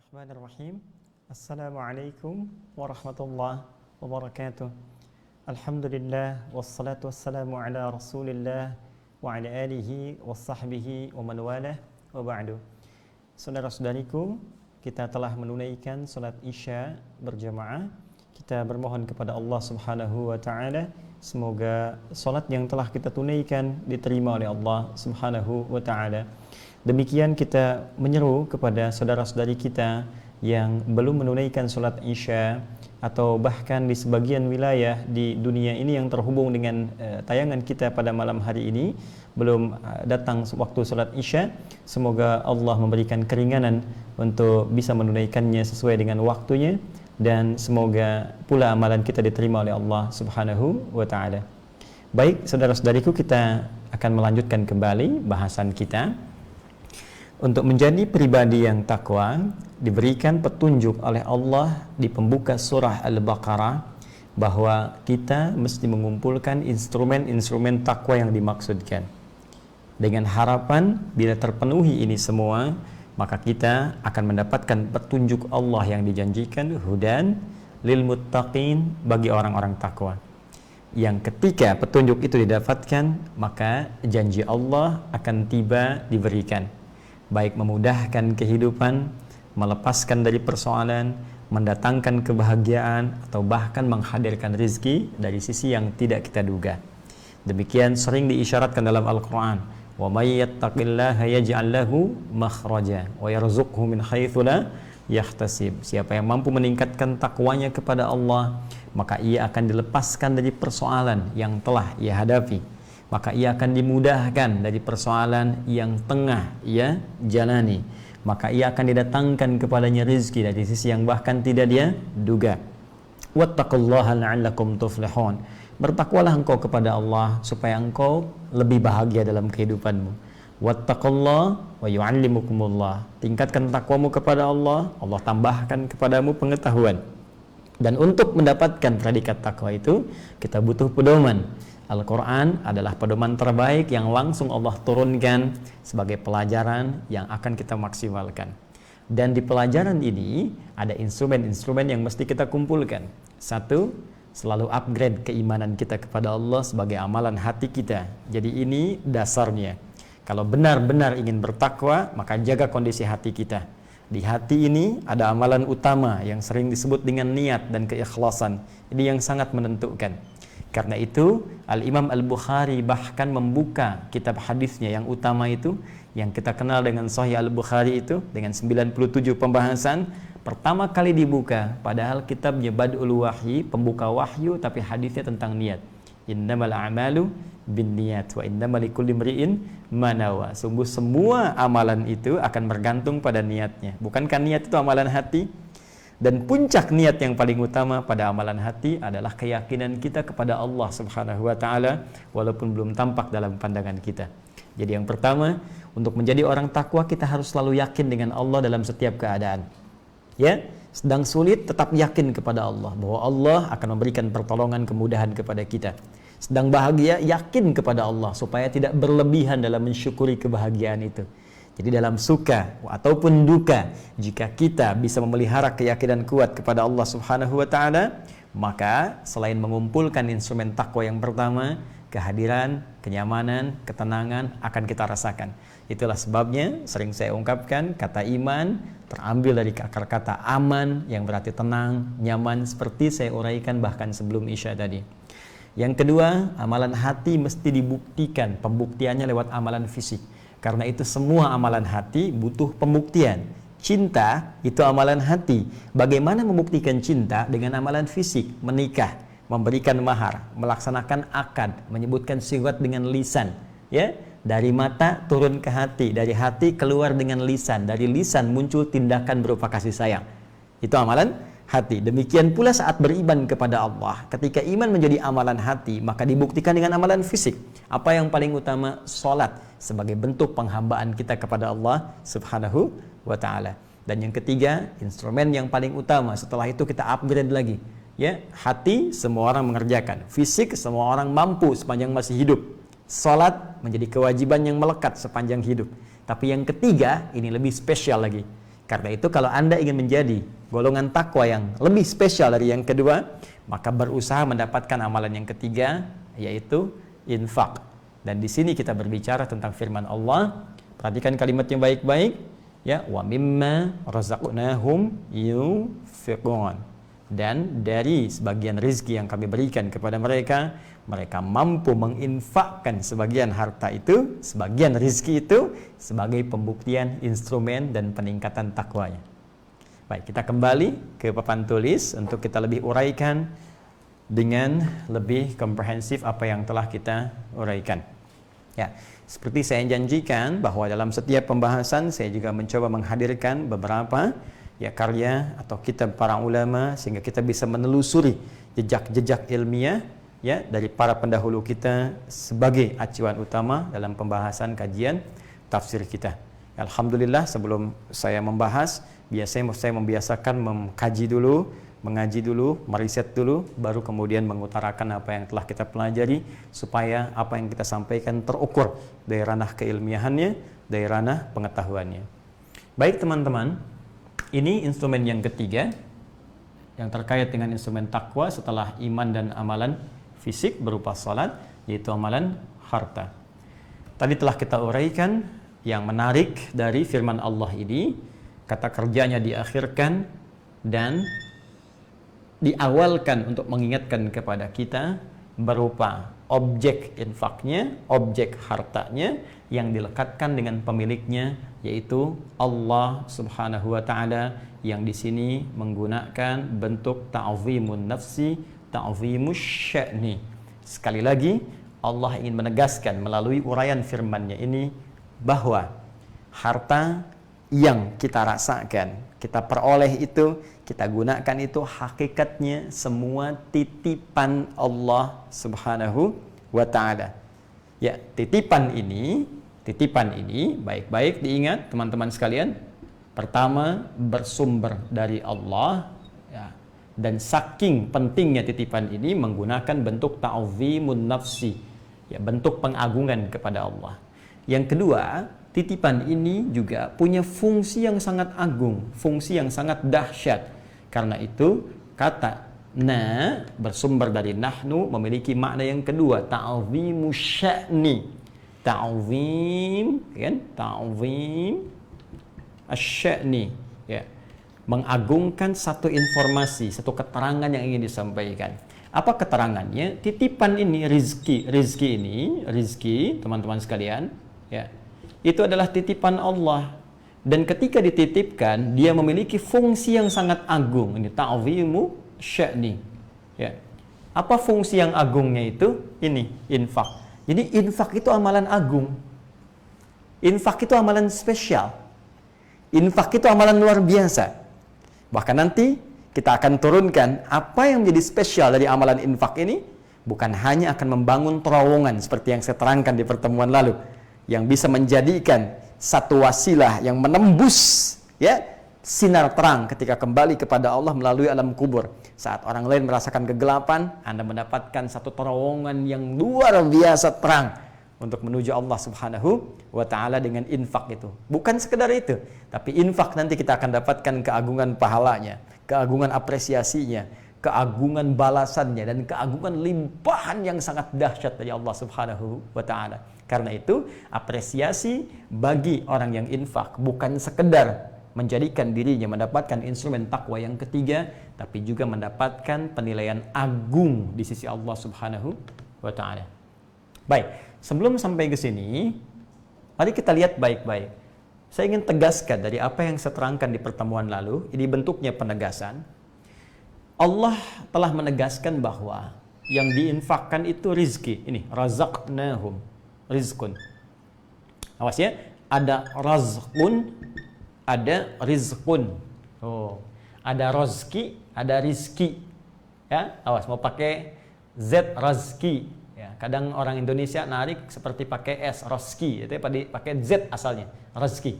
Bismillahirrahmanirrahim. Assalamualaikum warahmatullahi wabarakatuh. Alhamdulillah wassalatu wassalamu ala Rasulillah wa ala alihi washabbihi wa man walah wa ba'du. Saudara-saudariku, kita telah menunaikan salat Isya berjamaah. Kita bermohon kepada Allah Subhanahu wa taala semoga salat yang telah kita tunaikan diterima oleh Allah Subhanahu wa taala. Demikian kita menyeru kepada saudara-saudari kita yang belum menunaikan sholat Isya atau bahkan di sebagian wilayah di dunia ini yang terhubung dengan tayangan kita pada malam hari ini belum datang waktu sholat Isya. Semoga Allah memberikan keringanan untuk bisa menunaikannya sesuai dengan waktunya, dan semoga pula amalan kita diterima oleh Allah Subhanahu wa ta'ala. Baik saudara-saudariku, kita akan melanjutkan kembali bahasan kita. Untuk menjadi pribadi yang takwa, diberikan petunjuk oleh Allah di pembuka surah Al-Baqarah bahwa kita mesti mengumpulkan instrumen-instrumen takwa yang dimaksudkan. Dengan harapan bila terpenuhi ini semua, maka kita akan mendapatkan petunjuk Allah yang dijanjikan, hudan lil muttaqin, bagi orang-orang takwa. Yang ketika petunjuk itu didapatkan, maka janji Allah akan tiba diberikan. Baik memudahkan kehidupan, melepaskan dari persoalan, mendatangkan kebahagiaan, atau bahkan menghadirkan rizki dari sisi yang tidak kita duga. Demikian sering diisyaratkan dalam Al-Quran. Wa may yattaqillaha yaj'al lahu makhraja wa yarzuqhu min haitsu la yahtasib. Siapa yang mampu meningkatkan takwanya kepada Allah, maka ia akan dilepaskan dari persoalan yang telah ia hadapi. Maka ia akan dimudahkan dari persoalan yang tengah ia jalani. Maka ia akan didatangkan kepadanya rizki dari sisi yang bahkan tidak dia duga. Wattaqullaha la'allakum tuflihun. Bertakwalah engkau kepada Allah supaya engkau lebih bahagia dalam kehidupanmu. Wattaqullaha wa yu'allimukumullah. Tingkatkan takwamu kepada Allah, Allah tambahkan kepadamu pengetahuan. Dan untuk mendapatkan predikat takwa itu, kita butuh pedoman. Al-Quran adalah pedoman terbaik yang langsung Allah turunkan sebagai pelajaran yang akan kita maksimalkan. Dan di pelajaran ini ada instrumen-instrumen yang mesti kita kumpulkan. Satu, selalu upgrade keimanan kita kepada Allah sebagai amalan hati kita. Jadi ini dasarnya. Kalau benar-benar ingin bertakwa, maka jaga kondisi hati kita. Di hati ini ada amalan utama yang sering disebut dengan niat dan keikhlasan. Ini yang sangat menentukan. Karena itu Al-Imam Al-Bukhari bahkan membuka kitab hadisnya yang utama itu, yang kita kenal dengan Sahih Al-Bukhari itu dengan 97 pembahasan, pertama kali dibuka, padahal kitabnya Bad'ul Wahyi, pembuka wahyu, tapi hadisnya tentang niat. Innamal a'malu binniyat wa innamal likulli imri'in ma nawa. Sungguh semua amalan itu akan bergantung pada niatnya. Bukankah niat itu amalan hati? Dan puncak niat yang paling utama pada amalan hati adalah keyakinan kita kepada Allah Subhanahu wa taala walaupun belum tampak dalam pandangan kita. Jadi yang pertama, untuk menjadi orang takwa kita harus selalu yakin dengan Allah dalam setiap keadaan. Ya, sedang sulit tetap yakin kepada Allah bahwa Allah akan memberikan pertolongan, kemudahan kepada kita. Sedang bahagia, yakin kepada Allah supaya tidak berlebihan dalam mensyukuri kebahagiaan itu. Jadi dalam suka ataupun duka, jika kita bisa memelihara keyakinan kuat kepada Allah Subhanahu wa taala, maka selain mengumpulkan instrumen takwa yang pertama, kehadiran, kenyamanan, ketenangan akan kita rasakan. Itulah sebabnya sering saya ungkapkan kata iman terambil dari akar kata aman yang berarti tenang, nyaman, seperti saya uraikan bahkan sebelum Isya tadi. Yang kedua, amalan hati mesti dibuktikan, pembuktiannya lewat amalan fisik. Karena itu semua amalan hati butuh pembuktian. Cinta itu amalan hati. Bagaimana membuktikan cinta? Dengan amalan fisik, menikah, memberikan mahar, melaksanakan akad, menyebutkan syirat dengan lisan, ya, dari mata turun ke hati, dari hati keluar dengan lisan, dari lisan muncul tindakan berupa kasih sayang. Itu amalan hati. Demikian pula saat beriman kepada Allah. Ketika iman menjadi amalan hati, maka dibuktikan dengan amalan fisik. Apa yang paling utama? Salat sebagai bentuk penghambaan kita kepada Allah Subhanahu wa taala. Dan yang ketiga, instrumen yang paling utama, setelah itu kita upgrade lagi. Ya, hati semua orang mengerjakan, fisik semua orang mampu sepanjang masih hidup. Salat menjadi kewajiban yang melekat sepanjang hidup. Tapi yang ketiga, ini lebih spesial lagi. Karena itu kalau Anda ingin menjadi golongan takwa yang lebih spesial dari yang kedua, maka berusaha mendapatkan amalan yang ketiga, yaitu infak. Dan di sini kita berbicara tentang firman Allah. Perhatikan kalimatnya baik-baik, ya, wa mimma razaqnahum yunfiqun. Dan dari sebagian rizki yang kami berikan kepada mereka, mereka mampu menginfakkan sebagian harta itu, sebagian rizki itu sebagai pembuktian instrumen dan peningkatan takwanya. Baik, kita kembali ke papan tulis untuk kita lebih uraikan dengan lebih komprehensif apa yang telah kita uraikan. Ya, seperti saya janjikan bahwa dalam setiap pembahasan saya juga mencoba menghadirkan beberapa karya atau kitab para ulama sehingga kita bisa menelusuri jejak-jejak ilmiah dari para pendahulu kita sebagai acuan utama dalam pembahasan kajian tafsir kita. Alhamdulillah, sebelum saya membahas, biasanya saya membiasakan mengkaji dulu, mengaji dulu, meriset dulu, baru kemudian mengutarakan apa yang telah kita pelajari supaya apa yang kita sampaikan terukur dari ranah keilmiahannya, dari ranah pengetahuannya. Baik teman-teman, ini instrumen yang ketiga yang terkait dengan instrumen takwa setelah iman dan amalan fisik berupa salat, yaitu amalan harta. Tadi telah kita uraikan yang menarik dari firman Allah ini, kata kerjanya diakhirkan dan diawalkan untuk mengingatkan kepada kita berupa objek infaknya, objek hartanya yang dilekatkan dengan pemiliknya, yaitu Allah Subhanahu wa taala, yang di sini menggunakan bentuk ta'zimun nafsi, ta'zimus sya'ni. Sekali lagi Allah ingin menegaskan melalui uraian firman-Nya ini bahwa harta yang kita rasakan, kita peroleh itu, kita gunakan itu hakikatnya semua titipan Allah Subhanahu wa taala. Ya, titipan ini baik-baik diingat teman-teman sekalian. Pertama, bersumber dari Allah, ya. Dan saking pentingnya titipan ini menggunakan bentuk ta'zimun nafsi, ya, bentuk pengagungan kepada Allah. Yang kedua, titipan ini juga punya fungsi yang sangat agung, fungsi yang sangat dahsyat. Karena itu kata na bersumber dari nahnu memiliki makna yang kedua, ta'zimu sya'ni. Ta'zim, kan? Ta'zim asy-sya'ni, ya. Mengagungkan satu informasi, satu keterangan yang ingin disampaikan. Apa keterangannya? Titipan ini, rizki teman-teman sekalian, ya. Itu adalah titipan Allah. Dan ketika dititipkan, dia memiliki fungsi yang sangat agung. Ini ta'zimu sya'ni. Ya. Apa fungsi yang agungnya itu? Ini, infak. Jadi infak itu amalan agung. Infak itu amalan spesial. Infak itu amalan luar biasa. Bahkan nanti kita akan turunkan apa yang menjadi spesial dari amalan infak ini. Bukan hanya akan membangun terowongan seperti yang saya terangkan di pertemuan lalu, yang bisa menjadikan satu wasilah yang menembus, ya, sinar terang ketika kembali kepada Allah melalui alam kubur. Saat orang lain merasakan kegelapan, Anda mendapatkan satu terowongan yang luar biasa terang untuk menuju Allah Subhanahu wa taala dengan infak itu. Bukan sekedar itu, tapi infak nanti kita akan dapatkan keagungan pahalanya, keagungan apresiasinya, keagungan balasannya, dan keagungan limpahan yang sangat dahsyat dari Allah Subhanahu wa taala. Karena itu, apresiasi bagi orang yang infak bukan sekedar menjadikan dirinya mendapatkan instrumen takwa yang ketiga, tapi juga mendapatkan penilaian agung di sisi Allah Subhanahu wa taala. Baik, sebelum sampai ke sini, mari kita lihat baik-baik. Saya ingin tegaskan dari apa yang saya terangkan di pertemuan lalu, ini bentuknya penegasan. Allah telah menegaskan bahwa yang diinfakkan itu rizki. Ini, razaqnahum, rizqun. Awas ya, ada razqun, ada rizqun. Oh, ada rozki, ada rizki. Ya, awas mau pakai Z, razki. Ya, kadang orang Indonesia narik seperti pakai S, rozki. Itu pakai Z asalnya, razki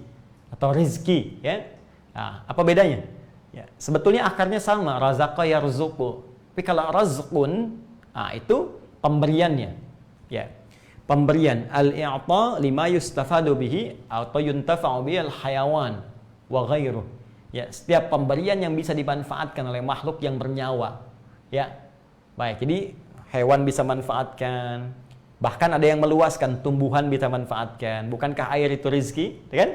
atau rizki. Ya, nah, apa bedanya? Ya, sebetulnya akarnya sama, razaqa yarzuqu. Tapi kalau razqun, itu pemberiannya. Ya. Pemberian al-i'ta lima yustafadu bihi atau yuntafa'u bihi al-hayawan wa ghairuh. Ya, setiap pemberian yang bisa dimanfaatkan oleh makhluk yang bernyawa. Ya. Baik, jadi hewan bisa manfaatkan, bahkan ada yang meluaskan, tumbuhan bisa manfaatkan. Bukankah air itu rezeki, kan?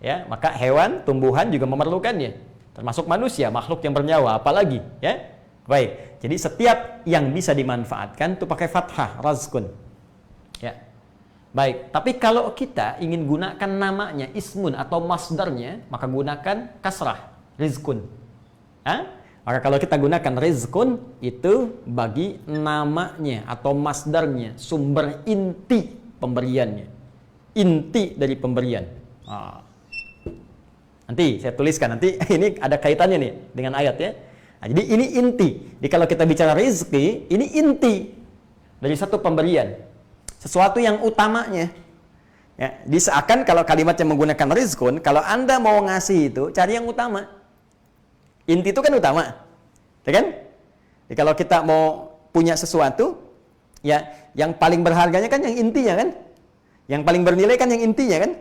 Ya, maka hewan, tumbuhan juga memerlukannya. Termasuk manusia, makhluk yang bernyawa, apalagi, ya. Baik, jadi setiap yang bisa dimanfaatkan itu pakai fathah, razkun. Ya. Baik, tapi kalau kita ingin gunakan namanya ismun atau masdarnya, maka gunakan kasrah, rizkun. Maka kalau kita gunakan rizkun itu bagi namanya atau masdarnya, sumber inti pemberiannya, inti dari pemberian. Nanti saya tuliskan, nanti ini ada kaitannya nih dengan ayat ya. Nah, jadi ini inti. Jadi kalau kita bicara rizki, ini inti dari satu pemberian. Sesuatu yang utamanya. Ya, seakan kalau kalimatnya menggunakan rizkun, kalau Anda mau ngasih itu, cari yang utama. Inti itu kan utama. Ya kan? Jadi kalau kita mau punya sesuatu, ya yang paling berharganya kan yang intinya kan? Yang paling bernilai kan yang intinya kan?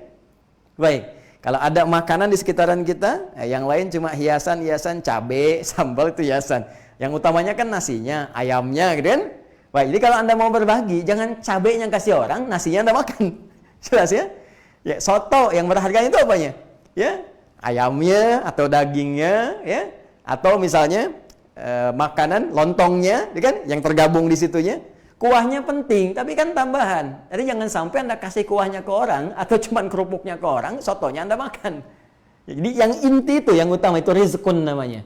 Baik. Kalau ada makanan di sekitaran kita, yang lain cuma hiasan-hiasan, cabai, sambal itu hiasan. Yang utamanya kan nasinya, ayamnya gitu kan? Baik, jadi kalau Anda mau berbagi, jangan cabenya kasih orang, nasinya Anda makan. Jelas ya? Ya, soto yang berharga itu apanya? Ya, ayamnya atau dagingnya, ya, atau misalnya makanan lontongnya, ya kan? Yang tergabung di situnya. Kuahnya penting, tapi kan tambahan. Jadi jangan sampai Anda kasih kuahnya ke orang atau cuman kerupuknya ke orang, sotonya Anda makan. Jadi yang inti itu, yang utama itu rizkun namanya.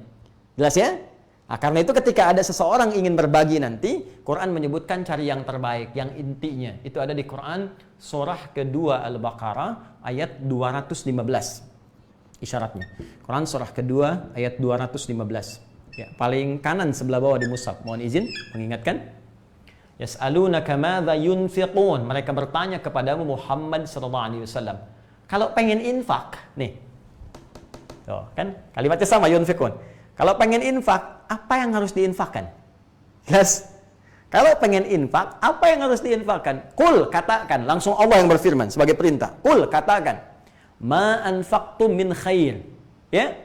Jelas ya? Nah, karena itu ketika ada seseorang ingin berbagi nanti, Quran menyebutkan cari yang terbaik, yang intinya. Itu ada di Quran surah kedua Al-Baqarah ayat 215. Isyaratnya. Quran surah kedua ayat 215. Ya, paling kanan sebelah bawah di mushaf. Mohon izin mengingatkan. Yas'alunaka madza yunfiqun. Mereka bertanya kepadamu Muhammad sallallahu alaihi wasallam. Kalau pengen infak, nih. Tuh, kan kalimatnya sama yunfiqun. Kalau pengen infak, apa yang harus diinfakkan? Jelas. Kalau pengen infak, apa yang harus diinfakkan? Qul, katakan. Langsung Allah yang berfirman sebagai perintah. Qul, katakan. Ma anfaqtum min khair. Ya.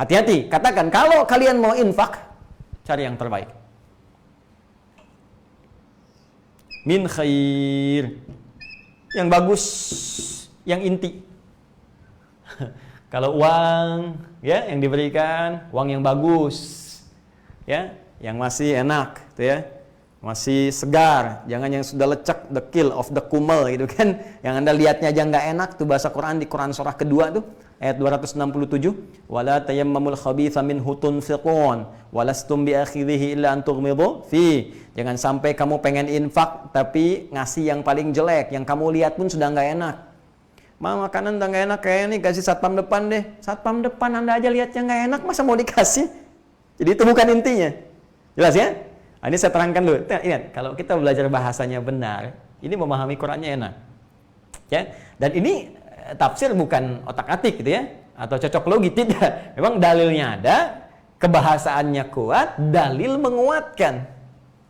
Hati-hati, katakan kalau kalian mau infak, cari yang terbaik. Min khair. Yang bagus, yang inti. Kalau uang, ya, yang diberikan uang yang bagus, ya, yang masih enak, gitu ya, masih segar, jangan yang sudah lecek, the kill of the kumel, gitu kan, yang Anda lihatnya aja nggak enak, tuh bahasa Quran di Quran surah kedua tuh ayat 267, wala tayammamul khabitha minhu tunfiqun, walastum biakhidhihi illa an tughmidu fi. Jangan sampai kamu pengen infak tapi ngasih yang paling jelek, yang kamu lihat pun sudah nggak enak. Makanan udah gak enak, kayak nih kasih satpam depan deh. Satpam depan Anda aja lihatnya gak enak, masa mau dikasih? Jadi itu bukan intinya. Jelas ya? Nah, ini saya terangkan dulu. Ingat, kalau kita belajar bahasanya benar, ini memahami Qurannya enak. Ya, dan ini tafsir bukan otak-atik gitu ya, atau cocok logi, tidak. Memang dalilnya ada, kebahasaannya kuat, dalil menguatkan.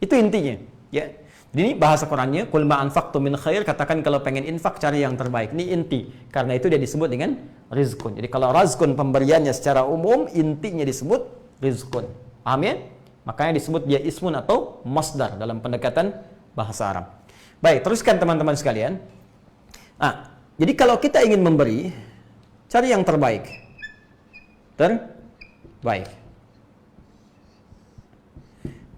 Itu intinya. Ya. Jadi bahasa Qurannya, qul ma anfaqtum min khair, katakan kalau pengen infak cari yang terbaik. Ini inti. Karena itu dia disebut dengan rizkun. Jadi kalau rizkun pemberiannya secara umum, intinya disebut rizkun. Paham ya? Makanya disebut dia ismun atau masdar dalam pendekatan bahasa Arab. Baik, teruskan teman-teman sekalian. Jadi kalau kita ingin memberi, cari yang terbaik. Terbaik.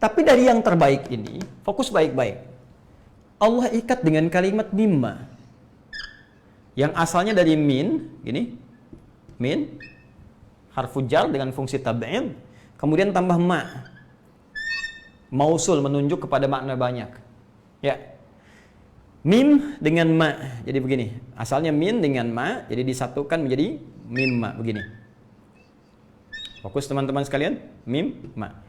Tapi dari yang terbaik ini, fokus baik-baik. Allah ikat dengan kalimat mimma. Yang asalnya dari min, gini. Min, harfu jar dengan fungsi tab'id, kemudian tambah ma. Mausul menunjuk kepada makna banyak. Ya. Mim dengan ma. Jadi begini, asalnya min dengan ma, jadi disatukan menjadi mimma begini. Fokus teman-teman sekalian, mim, ma.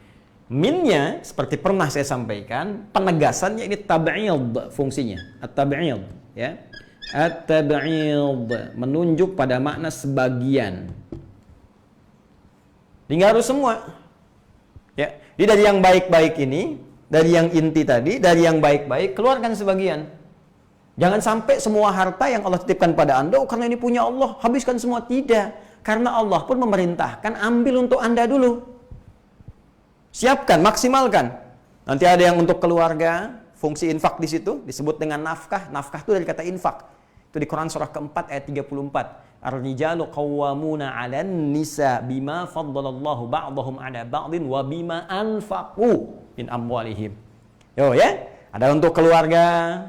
Minnya seperti pernah saya sampaikan, penegasannya ini tab'id fungsinya, at-tab'id, ya. At-tab'id menunjuk pada makna sebagian. Tinggal harus semua. Ya. Jadi dari yang baik-baik ini, dari yang inti tadi, dari yang baik-baik keluarkan sebagian. Jangan sampai semua harta yang Allah titipkan pada Anda, karena ini punya Allah, habiskan semua. Tidak. Karena Allah pun memerintahkan ambil untuk Anda dulu. Siapkan, maksimalkan. Nanti ada yang untuk keluarga, fungsi infak di situ disebut dengan nafkah. Nafkah itu dari kata infak. Itu di Quran surah keempat ayat 34. Ar-rijalu qawwamuna 'alan nisa bima faddalallahu ba'dahum 'ala ba'din wa bima anfaqu min amwalihim. Yo ya, ada untuk keluarga,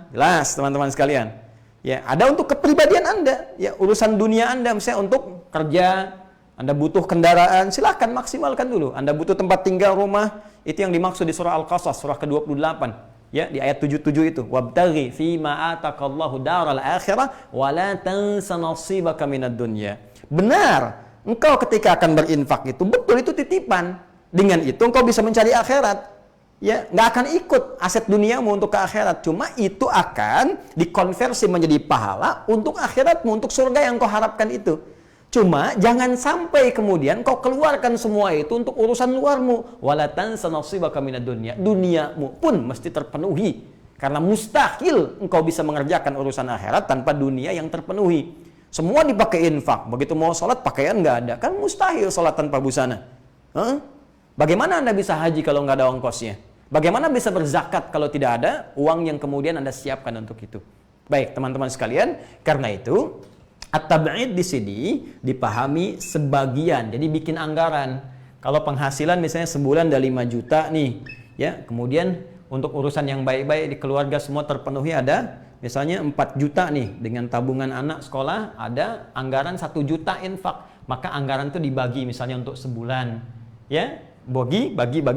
jelas teman-teman sekalian. Ya, ada untuk kepribadian Anda, ya urusan dunia Anda, misalnya untuk kerja, Anda butuh kendaraan, silahkan maksimalkan dulu. Anda butuh tempat tinggal, rumah, itu yang dimaksud di surah Al-Qasas, surah ke-28. Ya, di ayat 77 itu, wabtaghi fima ataqallahu daral akhirah wa la tansa nasibaka minad dunya. Benar, engkau ketika akan berinfak itu, betul itu titipan. Dengan itu engkau bisa mencari akhirat. Ya, nggak akan ikut aset duniamu untuk ke akhirat. Cuma itu akan dikonversi menjadi pahala untuk akhiratmu, untuk surga yang kau harapkan itu. Cuma jangan sampai kemudian kau keluarkan semua itu untuk urusan luarmu. Wala tansa nasibaka minad dunya. Duniamu pun mesti terpenuhi. Karena mustahil engkau bisa mengerjakan urusan akhirat tanpa dunia yang terpenuhi. Semua dipakai infak. Begitu mau sholat pakaian nggak ada. Kan mustahil sholat tanpa busana. Bagaimana Anda bisa haji kalau nggak ada ongkosnya? Bagaimana bisa berzakat kalau tidak ada uang yang kemudian Anda siapkan untuk itu? Baik, teman-teman sekalian, karena itu at-tab'id di sini dipahami sebagian. Jadi bikin anggaran. Kalau penghasilan misalnya sebulan ada 5 juta nih, ya. Kemudian untuk urusan yang baik-baik di keluarga semua terpenuhi, ada misalnya 4 juta nih, dengan tabungan anak sekolah ada anggaran 1 juta infak. Maka anggaran itu dibagi misalnya untuk sebulan, ya. Bagi,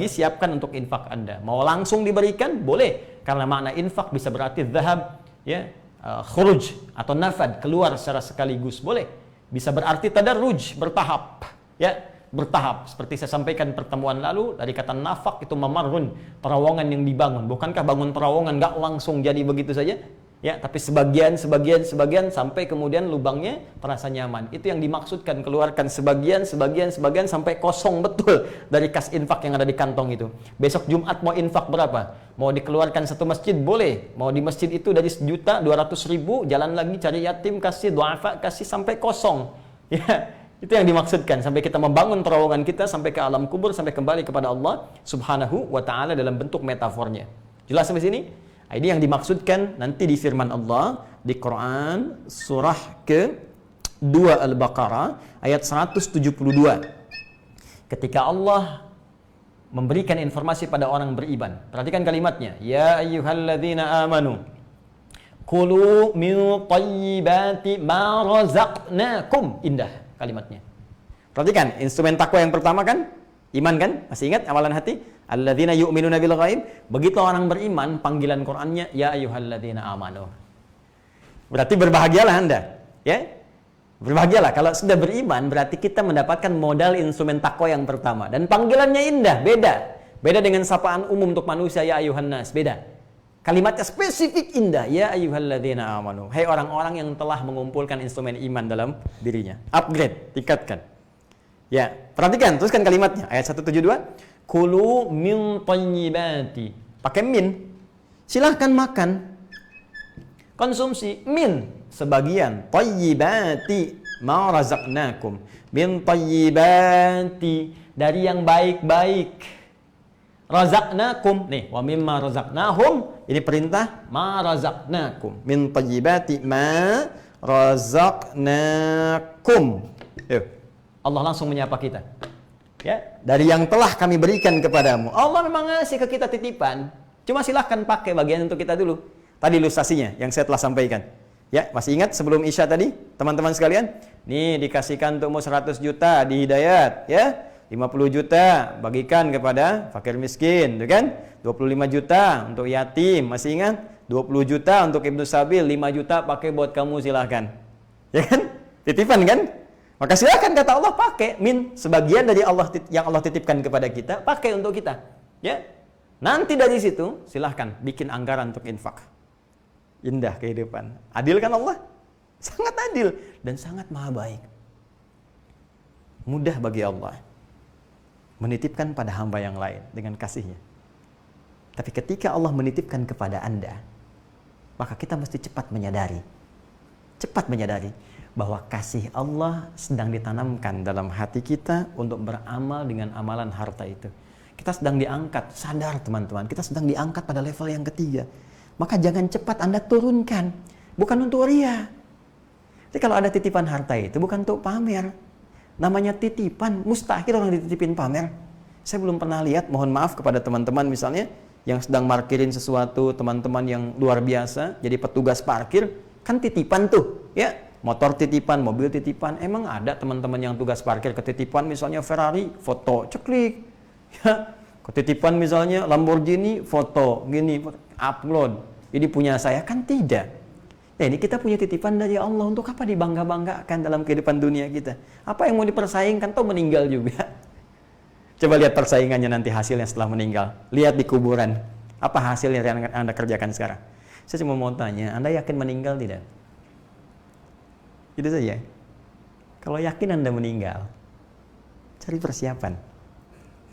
siapkan untuk infak Anda. Mau langsung diberikan? Boleh. Karena makna infak bisa berarti zahab, ya, khuruj atau nafad, keluar secara sekaligus. Boleh. Bisa berarti tadarruj, bertahap. Ya, bertahap. Seperti saya sampaikan pertemuan lalu, dari kata nafak itu mamarrun, terowongan yang dibangun. Bukankah bangun terowongan nggak langsung jadi begitu saja? Ya, tapi sebagian sampai kemudian lubangnya terasa nyaman. Itu yang dimaksudkan, keluarkan sebagian sampai kosong betul dari kas infak yang ada di kantong itu. Besok Jumat mau infak berapa? Mau dikeluarkan satu masjid boleh. Mau di masjid itu dari 1.200.000, jalan lagi cari yatim, kasih duafa, kasih sampai kosong. Ya, itu yang dimaksudkan, sampai kita membangun terowongan kita sampai ke alam kubur, sampai kembali kepada Allah Subhanahu wa taala dalam bentuk metafornya. Jelas sampai sini? Ini yang dimaksudkan nanti di firman Allah di Quran surah ke-2 Al-Baqarah ayat 172. Ketika Allah memberikan informasi pada orang beriman. Perhatikan kalimatnya. Ya ayyuhalladzina amanu kulu min thayyibati ma razaqnakum. Indah kalimatnya. Perhatikan, instrumen takwa yang pertama kan iman kan? Masih ingat amalan hati? Alladzina yu'minuna bil ghaib. Begitu orang beriman, panggilan Qur'annya ya ayyuhalladzina amanu. Berarti berbahagialah Anda, ya. Berbahagialah kalau sudah beriman, berarti kita mendapatkan modal instrumen takwa yang pertama, dan panggilannya indah, beda. Beda dengan sapaan umum untuk manusia ya ayyuhan nas, beda. Kalimatnya spesifik indah, ya ayyuhalladzina amanu. Hai orang-orang yang telah mengumpulkan instrumen iman dalam dirinya. Upgrade, tingkatkan. Ya, perhatikan, teruskan kalimatnya ayat 172. Kulu min thayyibati. Pakai min. Silahkan makan. Konsumsi min sebagian. Thayyibati ma razaqnakum. Min thayyibati, dari yang baik-baik. Razaqnakum. Nih, wa mimma razaqnahum. Ini perintah ma razaqnakum. Min thayyibati ma razaqnakum. Yuk. Allah langsung menyapa kita. Ya, dari yang telah kami berikan kepadamu. Allah memang ngasih ke kita titipan. Cuma silahkan pakai bagian untuk kita dulu. Tadi ilustrasinya yang saya telah sampaikan. Ya, masih ingat sebelum Isya tadi, teman-teman sekalian? Nih dikasihkan untukmu 100 juta di Hidayat, ya. 50 juta bagikan kepada fakir miskin, gitu kan? 25 juta untuk yatim, masih ingat? 20 juta untuk Ibnu Sabil, 5 juta pakai buat kamu, silahkan. Ya kan? Titipan kan? Maka silakan kata Allah pakai min sebagian dari Allah yang Allah titipkan kepada kita, pakai untuk kita. Ya. Nanti dari situ silahkan bikin anggaran untuk infak. Indah kehidupan. Adil kan Allah? Sangat adil dan sangat maha baik. Mudah bagi Allah menitipkan pada hamba yang lain dengan kasihnya. Tapi ketika Allah menitipkan kepada Anda, maka kita mesti cepat menyadari bahwa kasih Allah sedang ditanamkan dalam hati kita untuk beramal dengan amalan harta itu. Kita sedang diangkat, sadar teman-teman, kita sedang diangkat pada level yang ketiga. Maka jangan cepat Anda turunkan, bukan untuk ria. Jadi kalau ada titipan harta itu bukan untuk pamer. Namanya titipan, mustahil orang dititipin pamer. Saya belum pernah lihat, mohon maaf kepada teman-teman misalnya, yang sedang parkirin sesuatu, teman-teman yang luar biasa, jadi petugas parkir, kan titipan tuh, ya. Motor titipan, mobil titipan. Emang ada teman-teman yang tugas parkir ketitipan misalnya Ferrari, foto, ceklik. Ya, ketitipan misalnya Lamborghini, foto, gini, upload. Ini punya saya, kan tidak. Nah, ini kita punya titipan dari Allah, untuk apa dibangga-banggakan dalam kehidupan dunia kita? Apa yang mau dipersaingkan, toh meninggal juga. Coba lihat persaingannya nanti hasilnya setelah meninggal. Lihat di kuburan. Apa hasilnya yang Anda kerjakan sekarang? Saya cuma mau tanya, Anda yakin meninggal tidak? Itu saja. Kalau yakin Anda meninggal, cari persiapan.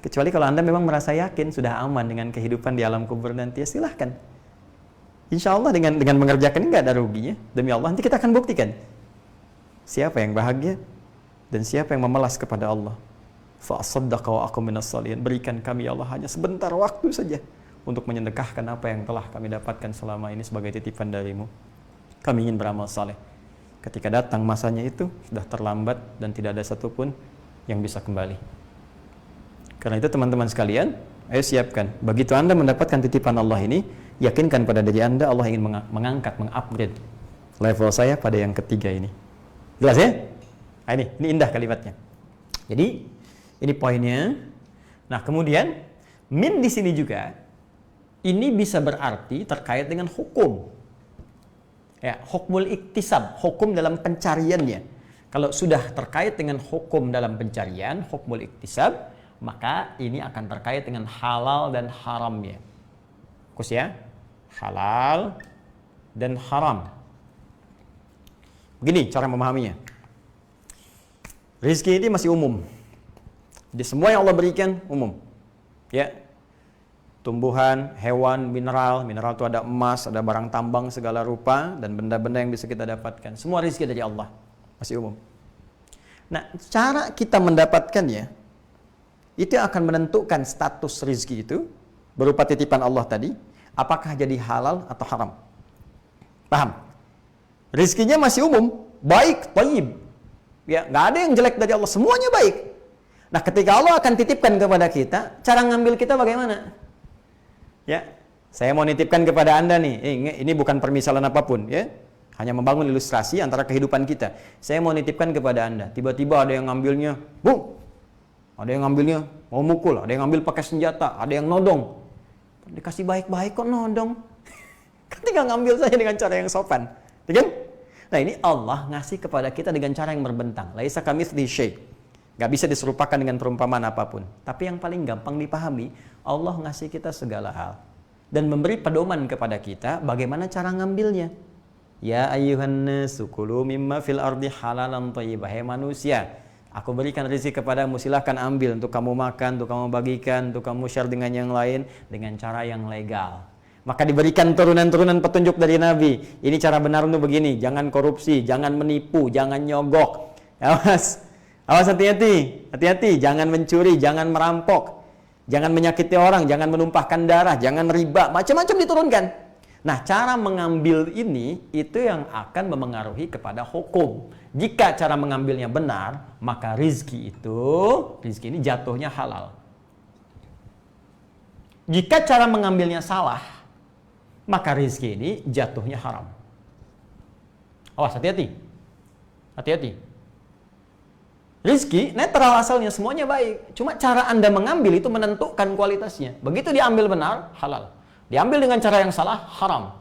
Kecuali kalau Anda memang merasa yakin sudah aman dengan kehidupan di alam kubur nanti, ya silahkan. Insya Allah dengan mengerjakan ini nggak ada ruginya. Demi Allah, nanti kita akan buktikan siapa yang bahagia dan siapa yang memelas kepada Allah. Fa'asaddaqa wa aku minas salihin. Berikan kami ya Allah hanya sebentar waktu saja untuk menyedekahkan apa yang telah kami dapatkan selama ini sebagai titipan darimu. Kami ingin beramal saleh. Ketika datang masanya itu sudah terlambat dan tidak ada satupun yang bisa kembali. Karena itu teman-teman sekalian, ayo siapkan. Begitu Anda mendapatkan titipan Allah ini, yakinkan pada diri Anda, Allah ingin mengangkat, mengupgrade level saya pada yang ketiga ini. Jelas ya? Nah, ini indah kalimatnya. Jadi ini poinnya. Nah, kemudian min di sini juga ini bisa berarti terkait dengan hukum. Ya, hukmul iktisab, hukum dalam pencariannya. Kalau sudah terkait dengan hukum dalam pencarian, hukmul iktisab, maka ini akan terkait dengan halal dan haramnya. Fokus ya, halal dan haram. Begini cara memahaminya. Rizki ini masih umum. Di semua yang Allah berikan umum. Ya. Tumbuhan, hewan, mineral itu ada emas, ada barang tambang segala rupa, dan benda-benda yang bisa kita dapatkan. Semua rezeki dari Allah, masih umum. Nah, cara kita mendapatkannya, itu akan menentukan status rezeki itu, berupa titipan Allah tadi, apakah jadi halal atau haram. Paham? Rezekinya masih umum, baik, thayyib. Ya, nggak ada yang jelek dari Allah, semuanya baik. Nah, ketika Allah akan titipkan kepada kita, cara ngambil kita bagaimana? Ya, saya mau nitipkan kepada Anda nih, ini bukan permisalan apapun, ya, hanya membangun ilustrasi antara kehidupan kita. Saya mau nitipkan kepada Anda, tiba-tiba ada yang ngambilnya, bung, ada yang ngambilnya mau mukul, ada yang ngambil pakai senjata, ada yang nodong. Dikasih baik-baik kok nodong? Kan tinggal ngambil saja dengan cara yang sopan, kan? Nah, ini Allah ngasih kepada kita dengan cara yang berbentang. Laisa kamitslihi syai'. Gak bisa diserupakan dengan perumpamaan apapun. Tapi yang paling gampang dipahami, Allah ngasih kita segala hal dan memberi pedoman kepada kita bagaimana cara ngambilnya. Ya ayyuhan nasu kulu mimma fil ardi halalan thayyibah. Hai manusia, aku berikan rezeki kepadamu, silahkan ambil untuk kamu makan, untuk kamu bagikan, untuk kamu share dengan yang lain dengan cara yang legal. Maka diberikan turunan-turunan petunjuk dari Nabi. Ini cara benar untuk begini, jangan korupsi, jangan menipu, jangan nyogok. Awas hati-hati, jangan mencuri, jangan merampok, jangan menyakiti orang, jangan menumpahkan darah, jangan riba, macam-macam diturunkan. Nah, cara mengambil ini itu yang akan memengaruhi kepada hukum. Jika cara mengambilnya benar, maka rizki ini jatuhnya halal. Jika cara mengambilnya salah, maka rizki ini jatuhnya haram. Awas, hati-hati. Rizki netral asalnya, semuanya baik. Cuma cara Anda mengambil itu menentukan kualitasnya. Begitu diambil benar, halal. Diambil dengan cara yang salah, haram.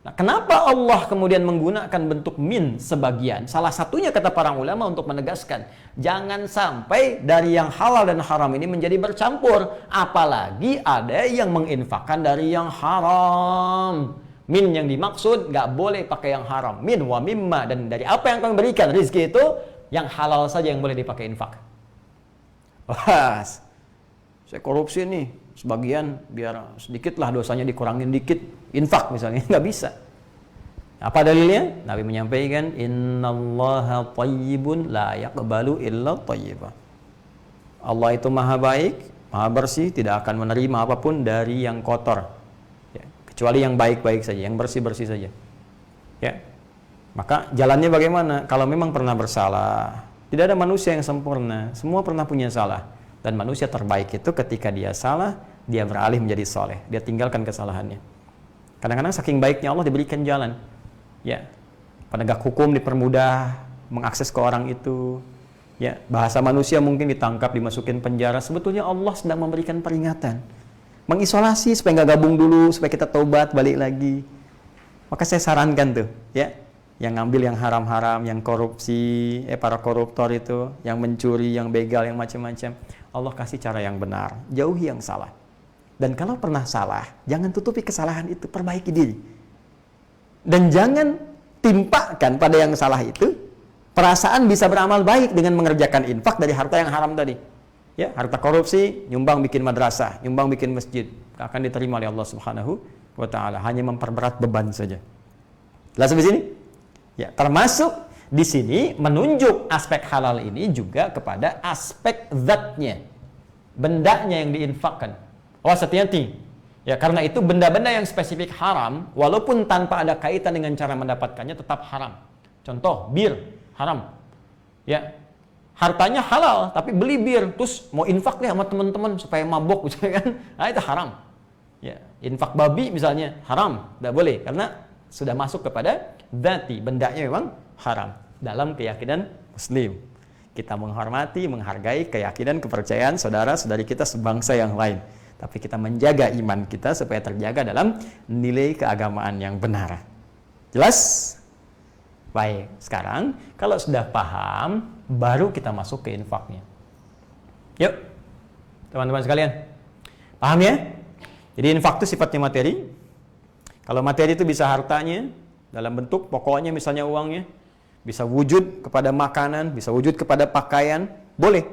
Nah, kenapa Allah kemudian menggunakan bentuk min sebagian? Salah satunya kata para ulama untuk menegaskan, jangan sampai dari yang halal dan haram ini menjadi bercampur. Apalagi ada yang menginfakkan dari yang haram. Min yang dimaksud nggak boleh pakai yang haram. Min wa mimma, dan dari apa yang kami berikan rizki itu, yang halal saja yang boleh dipakai infak. Wah, saya korupsi nih, sebagian biar sedikit lah dosanya dikurangin dikit, infak misalnya, nggak bisa. Apa dalilnya? Nabi menyampaikan, innallaha thayyibun la yaqbalu illa thayyiba. Allah itu maha baik, maha bersih, tidak akan menerima apapun dari yang kotor. Ya, kecuali yang baik-baik saja, yang bersih-bersih saja. Ya. Maka jalannya bagaimana? Kalau memang pernah bersalah, tidak ada manusia yang sempurna, semua pernah punya salah. Dan manusia terbaik itu ketika dia salah, dia beralih menjadi soleh, dia tinggalkan kesalahannya. Kadang-kadang saking baiknya Allah diberikan jalan. Ya, penegak hukum dipermudah mengakses ke orang itu. Ya, bahasa manusia mungkin ditangkap, dimasukin penjara. Sebetulnya Allah sedang memberikan peringatan, mengisolasi supaya nggak gabung dulu, supaya kita taubat balik lagi. Maka saya sarankan tuh, ya, yang ngambil yang haram-haram, yang korupsi, para koruptor itu, yang mencuri, yang begal, yang macam-macam. Allah kasih cara yang benar, jauhi yang salah. Dan kalau pernah salah, jangan tutupi kesalahan itu, perbaiki diri. Dan jangan timpakan pada yang salah itu perasaan bisa beramal baik dengan mengerjakan infak dari harta yang haram tadi. Ya, harta korupsi, nyumbang bikin madrasah, nyumbang bikin masjid, akan diterima oleh Allah Subhanahu wa taala, hanya memperberat beban saja. Jelas sampai sini? Ya, termasuk di sini menunjuk aspek halal ini juga kepada aspek zatnya, bendanya yang diinfakkan. Awas, hati-hati. Ya, karena itu benda-benda yang spesifik haram, walaupun tanpa ada kaitan dengan cara mendapatkannya tetap haram. Contoh, bir haram. Ya, hartanya halal, tapi beli bir, terus mau infak nih sama teman-teman supaya mabok, misalnya kan, nah itu haram. Ya, infak babi misalnya haram, tidak boleh, karena sudah masuk kepada dzati, bendanya memang haram dalam keyakinan Muslim. Kita menghormati, menghargai keyakinan, kepercayaan saudara-saudari kita sebangsa yang lain. Tapi kita menjaga iman kita supaya terjaga dalam nilai keagamaan yang benar. Jelas? Baik, sekarang kalau sudah paham, baru kita masuk ke infaknya. Yuk, teman-teman sekalian. Paham ya? Jadi infak itu sifatnya materi. Kalau materi itu bisa hartanya, dalam bentuk pokoknya misalnya uangnya, bisa wujud kepada makanan, bisa wujud kepada pakaian, boleh.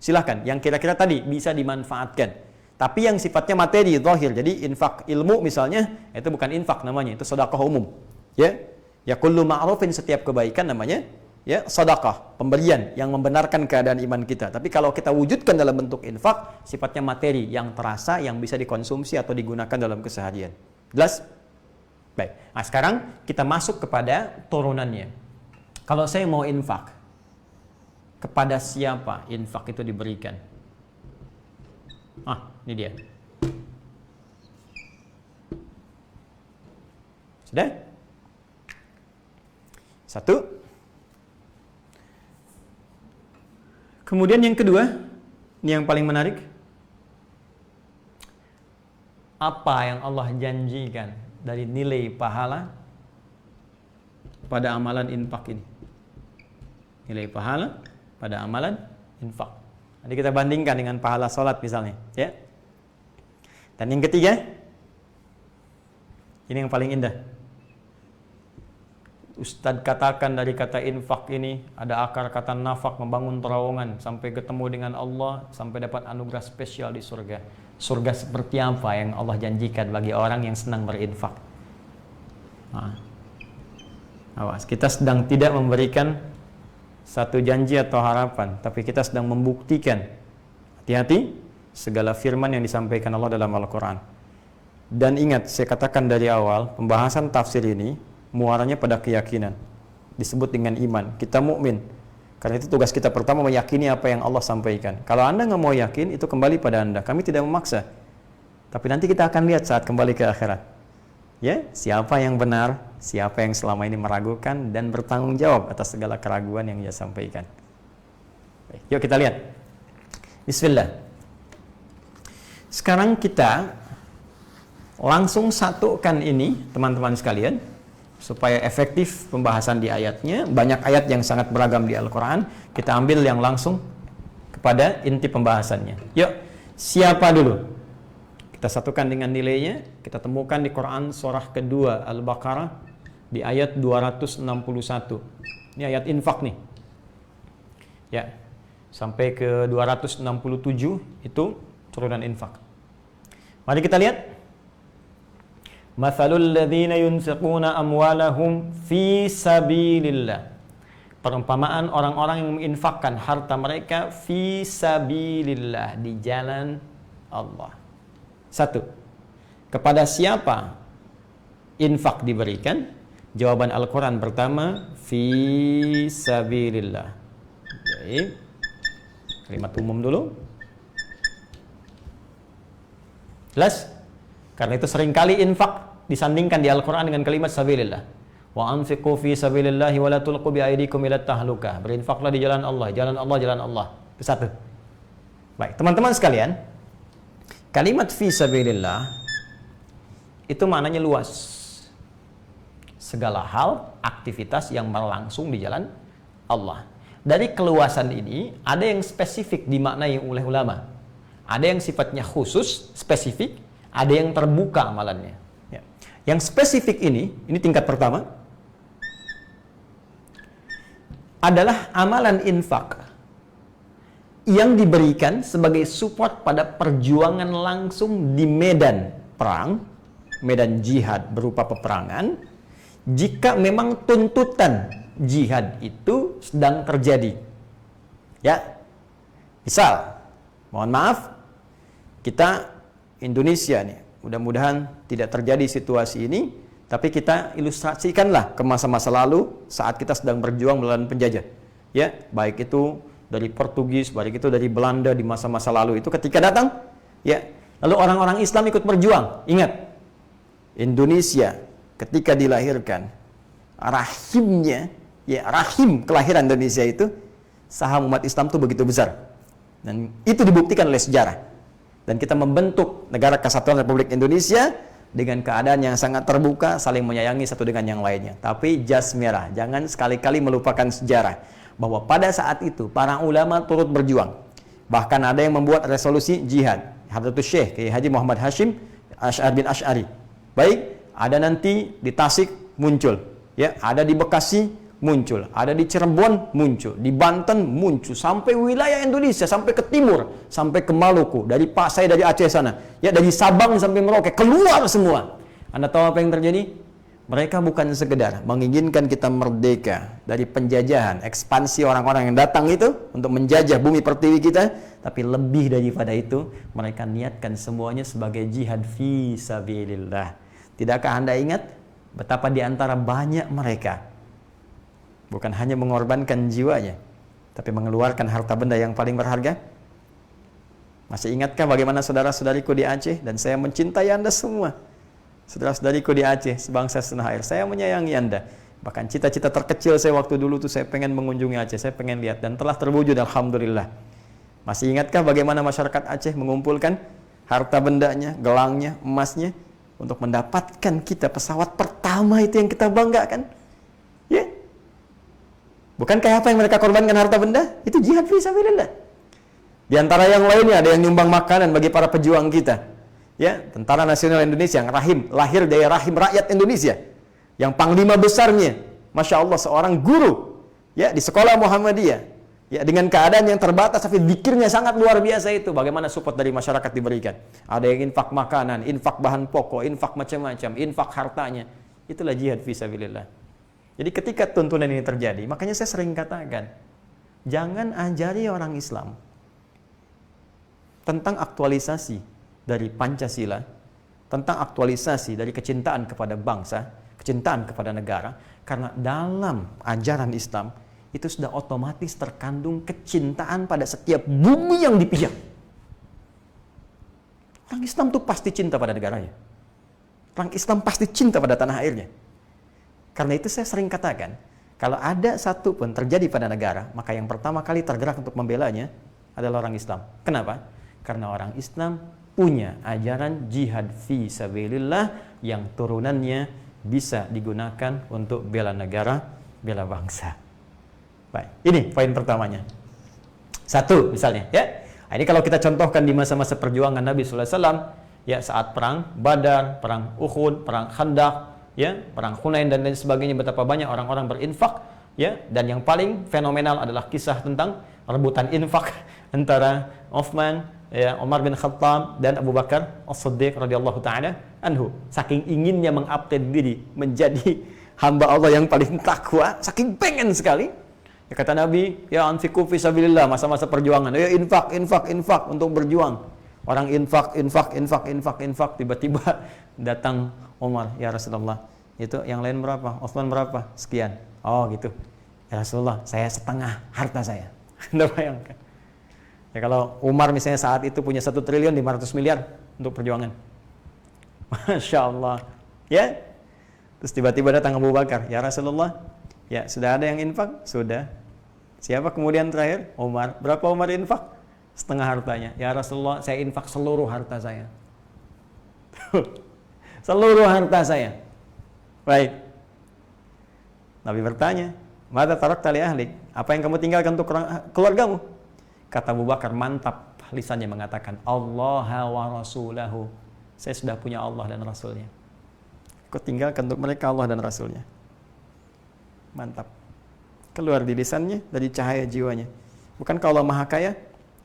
Silahkan, yang kira-kira tadi bisa dimanfaatkan. Tapi yang sifatnya materi, zahir. Jadi infak ilmu misalnya, itu bukan infak namanya, itu sedekah umum. Ya, ya kullu ma'rufin, setiap kebaikan namanya ya sedekah, pemberian yang membenarkan keadaan iman kita. Tapi kalau kita wujudkan dalam bentuk infak, sifatnya materi yang terasa, yang bisa dikonsumsi atau digunakan dalam keseharian. Jelas? Baik. Nah, sekarang kita masuk kepada turunannya. Kalau saya mau infak, kepada siapa infak itu diberikan? Ini dia. Sudah? Satu. Kemudian yang kedua, ini yang paling menarik. Apa yang Allah janjikan dari nilai pahala pada amalan infak ini? Nilai pahala pada amalan infak. Nanti kita bandingkan dengan pahala sholat misalnya, ya. Dan yang ketiga, ini yang paling indah. Ustadz katakan dari kata infak ini ada akar kata nafak, membangun terowongan sampai ketemu dengan Allah, sampai dapat anugerah spesial di surga. Surga seperti apa yang Allah janjikan bagi orang yang senang berinfak? Awas, kita sedang tidak memberikan satu janji atau harapan, tapi kita sedang membuktikan. Hati-hati segala firman yang disampaikan Allah dalam Al-Quran. Dan ingat, saya katakan dari awal, pembahasan tafsir ini muaranya pada keyakinan, disebut dengan iman. Kita mukmin. Karena itu tugas kita pertama meyakini apa yang Allah sampaikan. Kalau Anda nggak mau yakin, itu kembali pada Anda. Kami tidak memaksa. Tapi nanti kita akan lihat saat kembali ke akhirat. Ya, siapa yang benar, siapa yang selama ini meragukan dan bertanggung jawab atas segala keraguan yang dia sampaikan. Baik, yuk kita lihat. Bismillah. Sekarang kita langsung satukan ini, teman-teman sekalian, supaya efektif pembahasan di ayatnya. Banyak ayat yang sangat beragam di Al-Quran. Kita ambil yang langsung kepada inti pembahasannya. Yuk, siapa dulu? Kita satukan dengan nilainya. Kita temukan di Quran surah kedua Al-Baqarah di ayat 261. Ini ayat infak nih. Ya, sampai ke 267 itu turunan infak. Mari kita lihat. Mathalul ladzina yunfiquna amwalahum fi sabilillah. Perumpamaan orang-orang yang menginfakkan harta mereka fi sabilillah, di jalan Allah. Satu, kepada siapa infak diberikan? Jawaban Al-Quran pertama, fi sabilillah. Jadi, kalimat umum dulu. Jelas? Karena itu seringkali infak disandingkan di Al-Quran dengan kalimat sabilillah. Wa anfiqu fi sabilillahi wa la tulqu bi aydikum ila tahlukah. Berinfaklah di jalan Allah, jalan Allah, jalan Allah. Itu satu. Baik, teman-teman sekalian, kalimat fi sabilillah itu maknanya luas. Segala hal, aktivitas yang berlangsung di jalan Allah. Dari keluasan ini, ada yang spesifik dimaknai oleh ulama. Ada yang sifatnya khusus, spesifik, ada yang terbuka amalannya. Ya. Yang spesifik ini tingkat pertama, adalah amalan infak yang diberikan sebagai support pada perjuangan langsung di medan perang, medan jihad berupa peperangan, jika memang tuntutan jihad itu sedang terjadi. Ya, misal, mohon maaf, kita Indonesia nih, mudah-mudahan tidak terjadi situasi ini, tapi kita ilustrasikanlah ke masa-masa lalu saat kita sedang berjuang melawan penjajah. Ya, baik itu dari Portugis, baik itu dari Belanda di masa-masa lalu itu ketika datang, ya, lalu orang-orang Islam ikut berjuang. Ingat, Indonesia ketika dilahirkan, rahimnya, ya, rahim kelahiran Indonesia itu, saham umat Islam itu begitu besar. Dan itu dibuktikan oleh sejarah. Dan kita membentuk Negara Kesatuan Republik Indonesia dengan keadaan yang sangat terbuka, saling menyayangi satu dengan yang lainnya. Tapi jas merah, jangan sekali-kali melupakan sejarah bahwa pada saat itu para ulama turut berjuang. Bahkan ada yang membuat resolusi jihad. Hadratus Syekh Kiai Haji Muhammad Hashim Asy'ari bin Asy'ari. Baik, ada nanti di Tasik muncul, ya, ada di Bekasi muncul, ada di Cirebon muncul, di Banten muncul, sampai wilayah Indonesia, sampai ke timur, sampai ke Maluku, dari Pasai, dari Aceh sana, ya, dari Sabang sampai Merauke, keluar semua. Anda tahu apa yang terjadi? Mereka bukan sekedar menginginkan kita merdeka dari penjajahan, ekspansi orang-orang yang datang itu untuk menjajah bumi pertiwi kita, tapi lebih daripada itu, mereka niatkan semuanya sebagai jihad fi sabilillah. Tidakkah Anda ingat betapa di antara banyak mereka bukan hanya mengorbankan jiwanya, tapi mengeluarkan harta benda yang paling berharga? Masih ingatkah bagaimana saudara-saudariku di Aceh? Dan saya mencintai Anda semua. Saudara-saudariku di Aceh, sebangsa setanah air, saya menyayangi Anda. Bahkan cita-cita terkecil saya waktu dulu tuh, saya pengen mengunjungi Aceh, saya pengen lihat, dan telah terwujud, alhamdulillah. Masih ingatkah bagaimana masyarakat Aceh mengumpulkan harta bendanya, gelangnya, emasnya, untuk mendapatkan kita pesawat pertama itu yang kita banggakan? Ya, bukankah apa yang mereka korbankan harta benda? Itu jihad fi sabilillah. Di antara yang lainnya ada yang nyumbang makanan bagi para pejuang kita. Ya, Tentara Nasional Indonesia yang lahir dari rahim rakyat Indonesia. Yang panglima besarnya, Masya Allah, seorang guru, ya, di sekolah Muhammadiyah. Ya, dengan keadaan yang terbatas tapi zikirnya sangat luar biasa itu. Bagaimana support dari masyarakat diberikan? Ada yang infak makanan, infak bahan pokok, infak macam-macam, infak hartanya. Itulah jihad fi sabilillah. Jadi ketika tuntunan ini terjadi, makanya saya sering katakan, jangan ajari orang Islam tentang aktualisasi dari Pancasila, tentang aktualisasi dari kecintaan kepada bangsa, kecintaan kepada negara, karena dalam ajaran Islam itu sudah otomatis terkandung kecintaan pada setiap bumi yang dipijak. Orang Islam tuh pasti cinta pada negaranya. Orang Islam pasti cinta pada tanah airnya. Karena itu saya sering katakan, kalau ada satu pun terjadi pada negara, maka yang pertama kali tergerak untuk membelanya adalah orang Islam. Kenapa? Karena orang Islam punya ajaran jihad fi sabilillah yang turunannya bisa digunakan untuk bela negara, bela bangsa. Baik, ini poin pertamanya. Satu misalnya, ya. Ini kalau kita contohkan di masa-masa perjuangan Nabi sallallahu alaihi wasallam, ya, saat perang Badar, perang Uhud, perang Khandaq, ya, perang Hunain dan lain sebagainya, betapa banyak orang-orang berinfak, ya, dan yang paling fenomenal adalah kisah tentang rebutan infak antara Uthman ya, Umar bin Khattab dan Abu Bakar As-Siddiq radhiyallahu taala anhu. Saking inginnya mengupgrade diri menjadi hamba Allah yang paling takwa, saking pengen sekali. Ya, kata Nabi, ya anfiqu fi sabilillah, masa-masa perjuangan. Ya infak untuk berjuang. Orang infak, tiba-tiba datang Umar, ya Rasulullah, itu yang lain berapa? Utsman berapa? Sekian. Oh gitu. Ya Rasulullah, saya setengah harta saya. Anda bayangkan. Ya kalau Umar misalnya saat itu punya 1.500.000.000.000 untuk perjuangan. Masya Allah. Ya. Terus tiba-tiba datang Abu Bakar. Ya Rasulullah. Ya sudah ada yang infak? Sudah. Siapa kemudian terakhir? Umar. Berapa Umar infak? Setengah hartanya. Ya Rasulullah, saya infak seluruh harta saya. Seluruh harta saya. Baik. Nabi bertanya, "Madza tarakta li ahlik?" Apa yang kamu tinggalkan untuk keluargamu? Kata Abu Bakar, mantap lisannya mengatakan, Allah wa rasulahu. Saya sudah punya Allah dan Rasulnya. Aku tinggalkan untuk mereka Allah dan Rasulnya. Mantap. Keluar di lisannya dari cahaya jiwanya. Bukankah Allah maha kaya?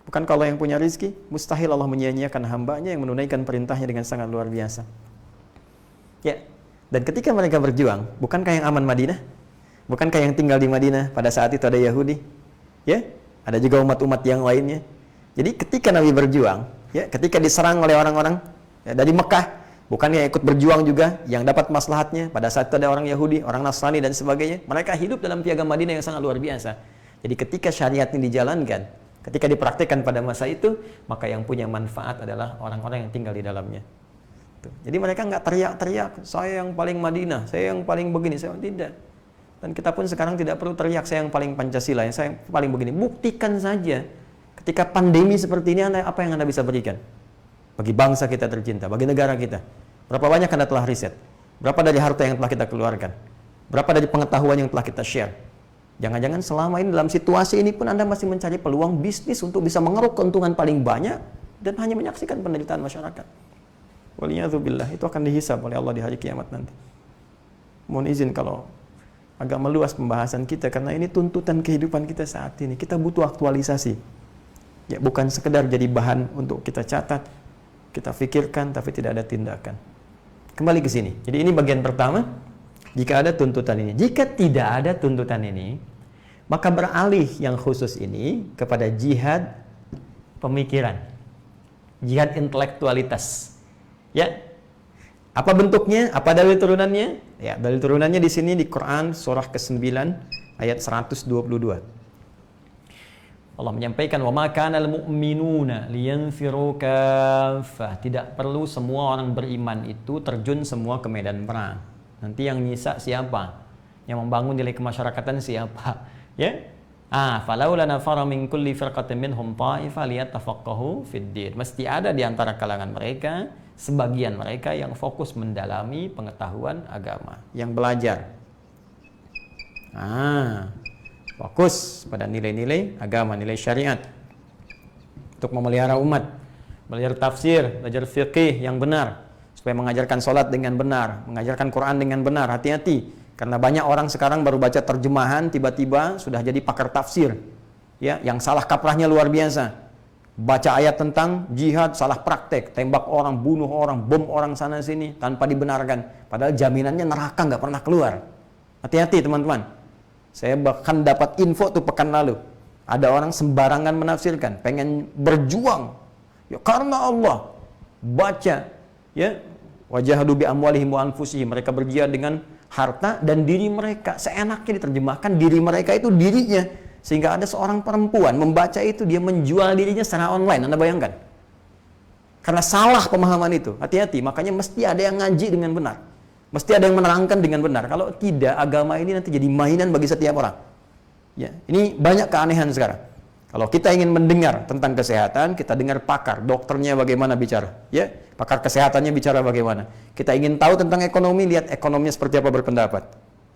Bukankah Allah yang punya rizki? Mustahil Allah menyia-nyiakan hambanya yang menunaikan perintahnya dengan sangat luar biasa. Ya. Dan ketika mereka berjuang, bukankah yang aman Madinah? Bukankah yang tinggal di Madinah pada saat itu ada Yahudi? Ya. Ada juga umat-umat yang lainnya. Jadi ketika Nabi berjuang, ya, ketika diserang oleh orang-orang ya, dari Mekah, bukan yang ikut berjuang juga, yang dapat maslahatnya. Pada saat itu ada orang Yahudi, orang Nasrani dan sebagainya. Mereka hidup dalam piagam Madinah yang sangat luar biasa. Jadi ketika syariat ini dijalankan, ketika dipraktikkan pada masa itu, maka yang punya manfaat adalah orang-orang yang tinggal di dalamnya. Tuh. Jadi mereka nggak teriak-teriak, saya yang paling Madinah, saya yang paling begini, saya tidak. Dan kita pun sekarang tidak perlu teriak saya yang paling Pancasila, yang saya yang paling begini. Buktikan saja ketika pandemi seperti ini apa yang Anda bisa berikan bagi bangsa kita tercinta, bagi negara kita. Berapa banyak Anda telah riset? Berapa dari harta yang telah kita keluarkan? Berapa dari pengetahuan yang telah kita share? Jangan-jangan selama ini dalam situasi ini pun Anda masih mencari peluang bisnis untuk bisa mengeruk keuntungan paling banyak dan hanya menyaksikan penderitaan masyarakat. Waliyadzubillah, itu akan dihisab oleh Allah di hari kiamat nanti. Mohon izin kalau agak meluas pembahasan kita karena ini tuntutan kehidupan kita saat ini. Kita butuh aktualisasi. Ya, bukan sekedar jadi bahan untuk kita catat, kita pikirkan tapi tidak ada tindakan. Kembali ke sini. Jadi ini bagian pertama. Jika ada tuntutan ini, jika tidak ada tuntutan ini, maka beralih yang khusus ini kepada jihad pemikiran. Jihad intelektualitas. Ya. Apa bentuknya? Apa dalil turunannya? Ya, dalil turunannya di sini di Quran surah ke-9 ayat 122. Allah menyampaikan wa ma kana al-mu'minuna liyanfiru kaffah. Tidak perlu semua orang beriman itu terjun semua ke medan perang. Nanti yang nyisa siapa? Yang membangun nilai kemasyarakatan siapa? Ya? Falaula nafara min kulli firqatin minhum ta'ifah liyatafaqahu fid din. Mesti ada di antara kalangan mereka sebagian mereka yang fokus mendalami pengetahuan agama, yang belajar. Fokus pada nilai-nilai agama, nilai syariat untuk memelihara umat, belajar tafsir, belajar fiqih yang benar, supaya mengajarkan sholat dengan benar, mengajarkan Quran dengan benar. Hati-hati, karena banyak orang sekarang baru baca terjemahan, tiba-tiba sudah jadi pakar tafsir, ya, yang salah kaprahnya luar biasa. Baca ayat tentang jihad, salah praktek, tembak orang, bunuh orang, bom orang sana sini tanpa dibenarkan. Padahal jaminannya neraka nggak pernah keluar. Hati-hati teman-teman. Saya bahkan dapat info tuh pekan lalu. Ada orang sembarangan menafsirkan, pengen berjuang. Ya karena Allah. Baca, ya, wajahadu bi amwalihim wa anfusihim. Mereka berjihad dengan harta dan diri mereka. Seenaknya diterjemahkan diri mereka itu dirinya. Sehingga ada seorang perempuan membaca itu, dia menjual dirinya secara online. Anda bayangkan? Karena salah pemahaman itu. Hati-hati, makanya mesti ada yang ngaji dengan benar. Mesti ada yang menerangkan dengan benar. Kalau tidak, agama ini nanti jadi mainan bagi setiap orang. Ya, ini banyak keanehan sekarang. Kalau kita ingin mendengar tentang kesehatan, kita dengar pakar, dokternya bagaimana bicara. Ya, pakar kesehatannya bicara bagaimana. Kita ingin tahu tentang ekonomi, lihat ekonominya seperti apa berpendapat.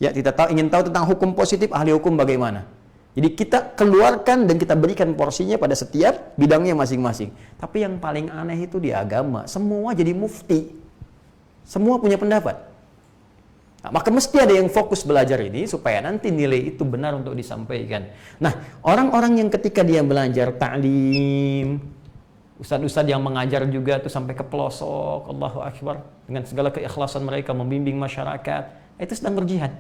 Ya, kita ingin tahu tentang hukum positif, ahli hukum bagaimana. Jadi kita keluarkan dan kita berikan porsinya pada setiap bidangnya masing-masing. Tapi yang paling aneh itu di agama, semua jadi mufti. Semua punya pendapat. Nah, maka mesti ada yang fokus belajar ini supaya nanti nilai itu benar untuk disampaikan. Nah, orang-orang yang ketika dia belajar ta'lim, Ustadz-ustadz yang mengajar juga tuh sampai ke pelosok, Allahu Akbar, dengan segala keikhlasan mereka membimbing masyarakat, itu sedang berjihad.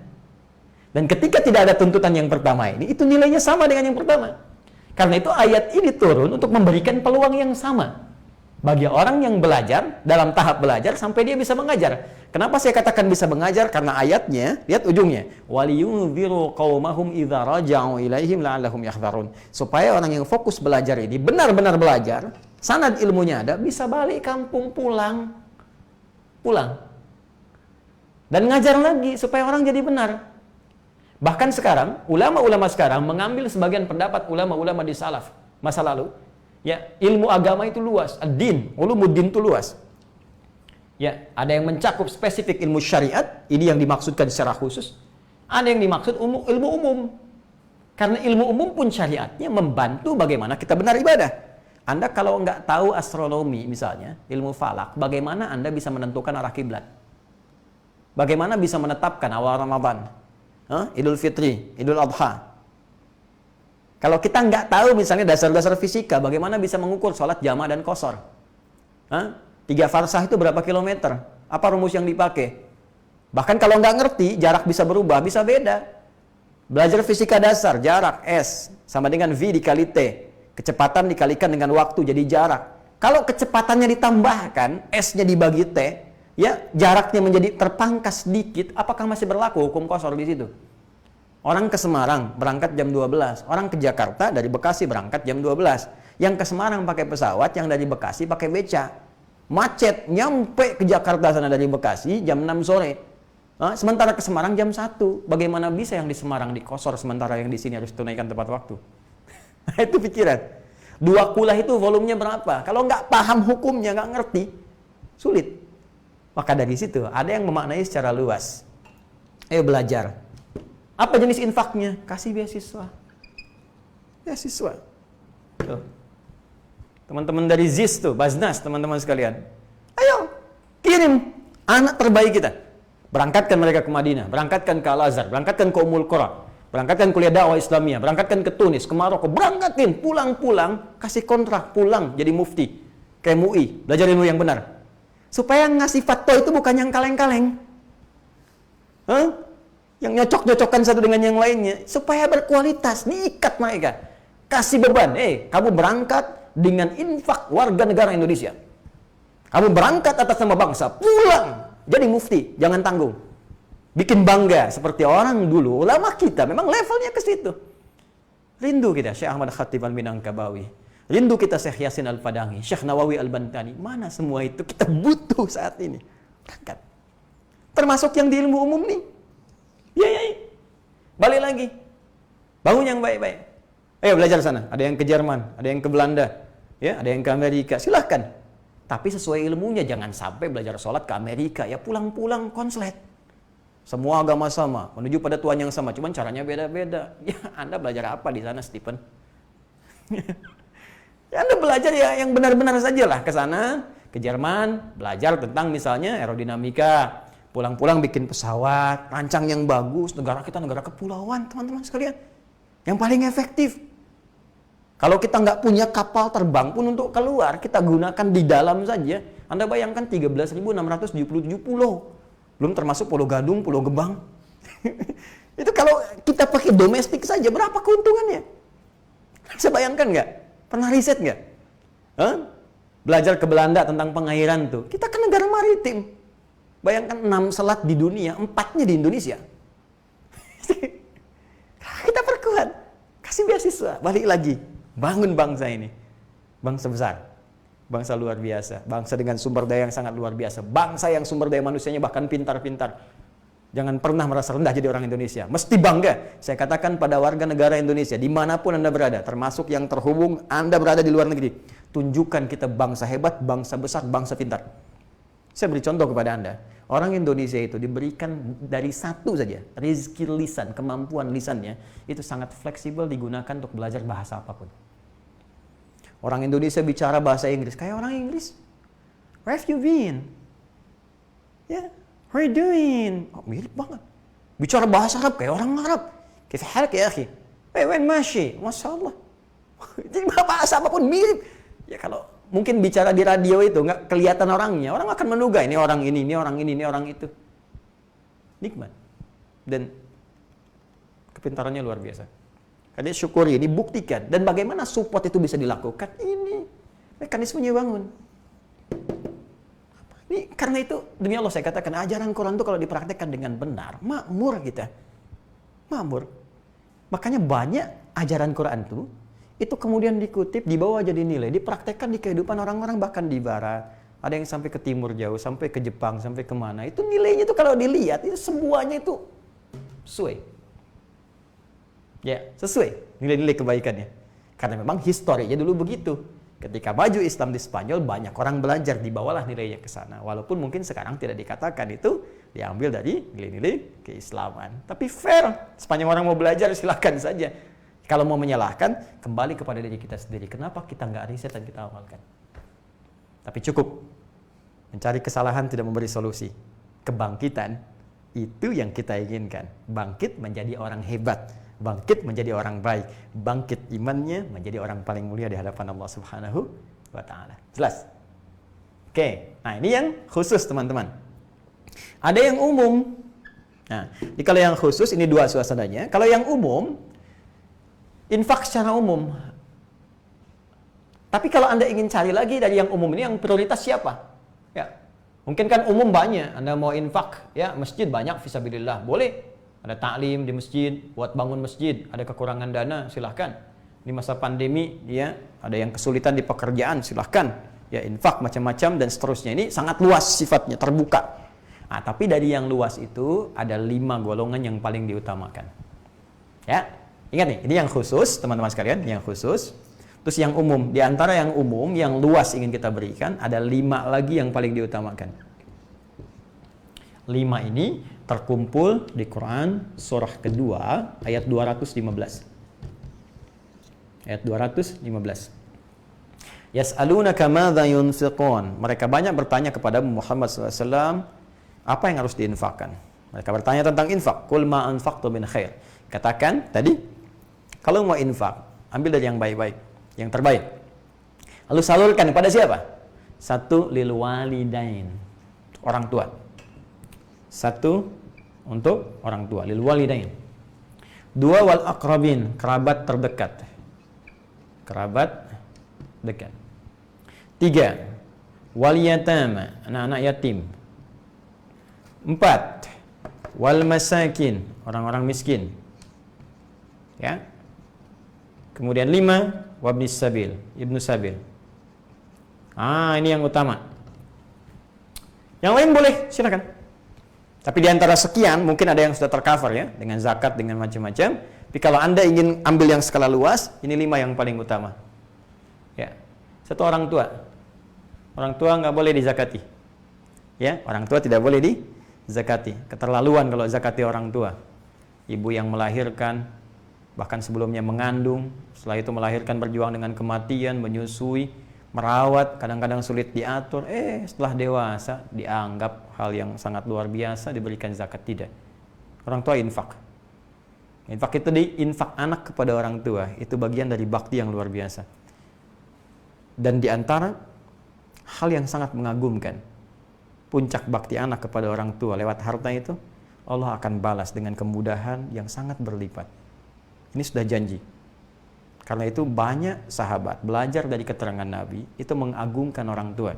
Dan ketika tidak ada tuntutan yang pertama ini, itu nilainya sama dengan yang pertama. Karena itu ayat ini turun untuk memberikan peluang yang sama bagi orang yang belajar, dalam tahap belajar sampai dia bisa mengajar. Kenapa saya katakan bisa mengajar? Karena ayatnya, lihat ujungnya, waliyunziru qaumahum idza raja'u ilaihim la'allahum yahdharun. Supaya orang yang fokus belajar ini benar-benar belajar, sanad ilmunya ada, bisa balik kampung pulang. Dan ngajar lagi supaya orang jadi benar. Bahkan sekarang, ulama-ulama sekarang mengambil sebagian pendapat ulama-ulama di salaf masa lalu. Ya, ilmu agama itu luas, ad-din, ulumuddin itu luas. Ya, ada yang mencakup spesifik ilmu syariat, ini yang dimaksudkan secara khusus. Ada yang dimaksud ilmu umum. Karena ilmu umum pun syariatnya membantu bagaimana kita benar ibadah. Anda kalau nggak tahu astronomi misalnya, ilmu falak, bagaimana Anda bisa menentukan arah kiblat? Bagaimana bisa menetapkan awal Ramadan? Idul Fitri, Idul Adha. Kalau kita nggak tahu misalnya dasar-dasar fisika, bagaimana bisa mengukur sholat jama' dan qashar? 3 farsah itu berapa kilometer? Apa rumus yang dipakai? Bahkan kalau nggak ngerti, jarak bisa berubah, bisa beda. Belajar fisika dasar, jarak S sama dengan V dikali T. Kecepatan dikalikan dengan waktu, jadi jarak. Kalau kecepatannya ditambahkan, S-nya dibagi T, ya jaraknya menjadi terpangkas sedikit, apakah masih berlaku hukum qashar di situ? Orang ke Semarang berangkat jam 12, orang ke Jakarta dari Bekasi berangkat jam 12. Yang ke Semarang pakai pesawat, yang dari Bekasi pakai beca. Macet, nyampe ke Jakarta sana dari Bekasi jam 6 sore. Sementara ke Semarang jam 1. Bagaimana bisa yang di Semarang di qashar sementara yang di sini harus tunaikan tepat waktu? Itu pikiran. 2 kulah itu volumenya berapa? Kalau nggak paham hukumnya, nggak ngerti, sulit. Maka dari situ ada yang memaknai secara luas. Ayo belajar. Apa jenis infaknya? Kasih beasiswa. Beasiswa. Tuh. Teman-teman dari ZIS tuh, Baznas, teman-teman sekalian. Ayo, kirim anak terbaik kita. Berangkatkan mereka ke Madinah, berangkatkan ke Al-Azhar, berangkatkan ke Ummul Qura, berangkatkan kuliah dakwah Islamiyah, berangkatkan ke Tunis, ke Maroko, berangkatin, pulang-pulang, kasih kontrak, pulang jadi mufti. Kayak MUI, belajar ilmu yang benar. Supaya ngasih fatwa itu bukan yang kaleng-kaleng. Yang nyocok-nyocokkan satu dengan yang lainnya. Supaya berkualitas, diikat mereka. Kasih beban, kamu berangkat dengan infak warga negara Indonesia. Kamu berangkat atas nama bangsa, pulang jadi mufti, jangan tanggung. Bikin bangga, seperti orang dulu, ulama kita memang levelnya ke situ. Rindu kita, Syekh Ahmad Khatib Al-Minangkabawi. Rindu kita Syekh Yasin Al-Fadangi, Syekh Nawawi Al-Bantani. Mana semua itu kita butuh saat ini. Berangkat. Termasuk yang di ilmu umum nih. Ya. Balik lagi. Bangun yang baik-baik. Ayo belajar sana. Ada yang ke Jerman, ada yang ke Belanda, ya, ada yang ke Amerika. Silahkan. Tapi sesuai ilmunya, jangan sampai belajar sholat ke Amerika. Ya pulang-pulang konslet. Semua agama sama, menuju pada Tuhan yang sama. Cuman caranya beda-beda. Ya, Anda belajar apa di sana, Stephen? Ya, Anda belajar ya yang benar-benar saja lah. Ke sana, ke Jerman, belajar tentang misalnya aerodinamika. Pulang-pulang bikin pesawat, rancang yang bagus. Negara kita negara kepulauan, teman-teman sekalian. Yang paling efektif. Kalau kita nggak punya kapal terbang pun untuk keluar, kita gunakan di dalam saja. Anda bayangkan 13.677 pulau. Belum termasuk Pulau Gadung, Pulau Gebang. Itu kalau kita pakai domestik saja, berapa keuntungannya? Bisa bayangkan nggak? Pernah riset nggak? Belajar ke Belanda tentang pengairan tuh. Kita kan negara maritim. Bayangkan 6 selat di dunia, 4-nya di Indonesia. Kita perkuat. Kasih beasiswa. Balik lagi. Bangun bangsa ini. Bangsa besar. Bangsa luar biasa. Bangsa dengan sumber daya yang sangat luar biasa. Bangsa yang sumber daya manusianya bahkan pintar-pintar. Jangan pernah merasa rendah jadi orang Indonesia. Mesti bangga. Saya katakan pada warga negara Indonesia, dimanapun Anda berada, termasuk yang terhubung Anda berada di luar negeri. Tunjukkan kita bangsa hebat, bangsa besar, bangsa pintar. Saya beri contoh kepada Anda. Orang Indonesia itu diberikan dari satu saja, rezeki lisan, kemampuan lisannya, itu sangat fleksibel digunakan untuk belajar bahasa apapun. Orang Indonesia bicara bahasa Inggris, kayak orang Inggris. Where have you been? Ya, how are you doing? Oh, mirip banget. Bicara bahasa Arab, kayak orang Arab. Kaif halak ya akhi? Wen mashi? Masya Allah. Jadi bahasa apapun mirip. Ya kalau mungkin bicara di radio itu nggak kelihatan orangnya, orang akan menduga ini orang ini orang ini orang itu. Nikmat dan kepintarannya luar biasa. Karena syukuri ini, buktikan. Dan bagaimana support itu bisa dilakukan? Ini mekanismenya bangun. Ini karena itu demi Allah saya katakan ajaran Quran itu kalau dipraktekkan dengan benar, makmur kita. Makmur. Makanya banyak ajaran Quran itu kemudian dikutip, dibawa jadi nilai, dipraktekkan di kehidupan orang-orang bahkan di barat. Ada yang sampai ke timur jauh, sampai ke Jepang, sampai kemana. Itu nilainya itu kalau dilihat, itu semuanya itu sesuai. Ya, sesuai nilai-nilai kebaikannya. Karena memang historinya dulu begitu. Ketika maju Islam di Spanyol, banyak orang belajar, dibawalah nilainya ke sana. Walaupun mungkin sekarang tidak dikatakan itu diambil dari nilai-nilai keislaman. Tapi fair, sepanjang orang mau belajar silakan saja. Kalau mau menyalahkan, kembali kepada diri kita sendiri. Kenapa kita nggak riset dan kita amalkan? Tapi cukup mencari kesalahan tidak memberi solusi. Kebangkitan itu yang kita inginkan. Bangkit menjadi orang hebat, bangkit menjadi orang baik, bangkit imannya menjadi orang paling mulia di hadapan Allah Subhanahu wa taala. Jelas? Oke. Nah, ini yang khusus teman-teman. Ada yang umum. Nah, kalau yang khusus ini dua suasananya. Kalau yang umum, infak secara umum. Tapi kalau Anda ingin cari lagi dari yang umum ini, yang prioritas siapa? Ya, mungkin kan umum banyak. Anda mau infak, ya masjid banyak, fisabilillah, boleh. Ada taklim di masjid, buat bangun masjid. Ada kekurangan dana, silahkan. Di masa pandemi, ya ada yang kesulitan di pekerjaan, silahkan. Ya infak macam-macam dan seterusnya. Ini sangat luas sifatnya, terbuka. Nah, tapi dari yang luas itu ada 5 golongan yang paling diutamakan. Ya, ingat nih, ini yang khusus, teman-teman sekalian, yang khusus. Terus yang umum, di antara yang umum, yang luas ingin kita berikan, ada 5 lagi yang paling diutamakan. 5 ini terkumpul di Quran surah kedua ayat 215. Ayat 215. Yas'alunaka madza yunfiqun. Mereka banyak bertanya kepada Muhammad SAW, apa yang harus diinfakkan? Mereka bertanya tentang infak. Qul ma anfaqtu min khair. Katakan tadi, kalau mau infak, ambil dari yang baik-baik, yang terbaik. Lalu salurkan kepada siapa? 1 lil walidain, orang tua. 1 untuk orang tua, lil walidain. 2 wal aqrabin, kerabat terdekat. Kerabat dekat. 3 wal yatama, anak-anak yatim. 4 wal masakin, orang-orang miskin. Ya. Kemudian 5 wabnis sabil, ibnu sabil. Ini yang utama. Yang lain boleh, silakan. Tapi di antara sekian mungkin ada yang sudah tercover ya, dengan zakat, dengan macam-macam. Tapi kalau Anda ingin ambil yang skala luas, ini 5 yang paling utama. Ya. 1 orang tua. Orang tua nggak boleh dizakati. Ya, orang tua tidak boleh dizakati. Keterlaluan kalau zakati orang tua. Ibu yang melahirkan, bahkan sebelumnya mengandung, setelah itu melahirkan, berjuang dengan kematian, menyusui, merawat, kadang-kadang sulit diatur, setelah dewasa dianggap hal yang sangat luar biasa, diberikan zakat. Tidak. Orang tua infak. Infak itu infak anak kepada orang tua, itu bagian dari bakti yang luar biasa. Dan di antara hal yang sangat mengagumkan, puncak bakti anak kepada orang tua lewat harta itu, Allah akan balas dengan kemudahan yang sangat berlipat. Ini sudah janji. Karena itu banyak sahabat belajar dari keterangan Nabi, itu mengagungkan orang tua.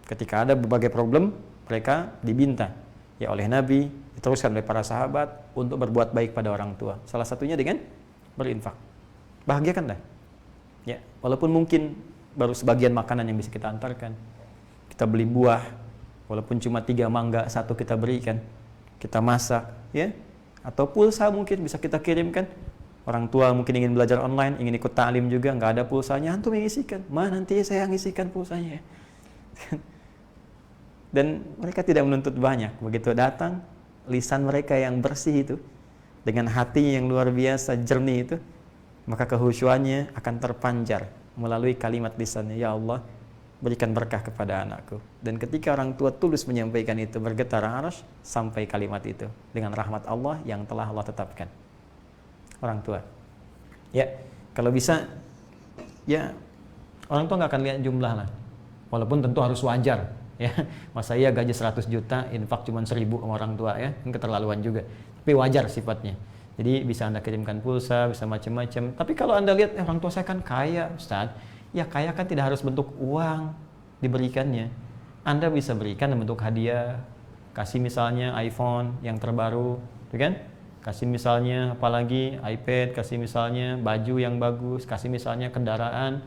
Ketika ada berbagai problem, mereka diminta ya oleh Nabi, diteruskan oleh para sahabat untuk berbuat baik pada orang tua. Salah satunya dengan berinfak. Bahagiakan dah. Ya, walaupun mungkin baru sebagian makanan yang bisa kita antarkan. Kita beli buah, walaupun cuma 3 mangga, 1 kita berikan. Kita masak, ya. Atau pulsa mungkin bisa kita kirimkan. Orang tua mungkin ingin belajar online, ingin ikut ta'lim juga, nggak ada pulsanya, antum yang isikan. Nanti saya yang isikan pulsanya. Dan mereka tidak menuntut banyak. Begitu datang, lisan mereka yang bersih itu, dengan hati yang luar biasa, jernih itu, maka kehusyuannya akan terpancar melalui kalimat lisannya, ya Allah, berikan berkah kepada anakku. Dan ketika orang tua tulus menyampaikan itu, bergetar arasy sampai kalimat itu, dengan rahmat Allah yang telah Allah tetapkan. Orang tua. Ya, kalau bisa, ya Orang tua nggak akan lihat jumlah lah. Walaupun tentu harus wajar ya. Masa iya gaji 100 juta infak cuma 1.000 sama orang tua ya, kan keterlaluan juga. Tapi wajar sifatnya. Jadi bisa Anda kirimkan pulsa, bisa macam-macam. Tapi kalau Anda lihat orang tua saya kan kaya, Ustaz. Ya kaya kan tidak harus bentuk uang diberikannya. Anda bisa berikan bentuk hadiah. Kasih misalnya iPhone yang terbaru, kan? Kasih misalnya apalagi iPad, kasih misalnya baju yang bagus, kasih misalnya kendaraan.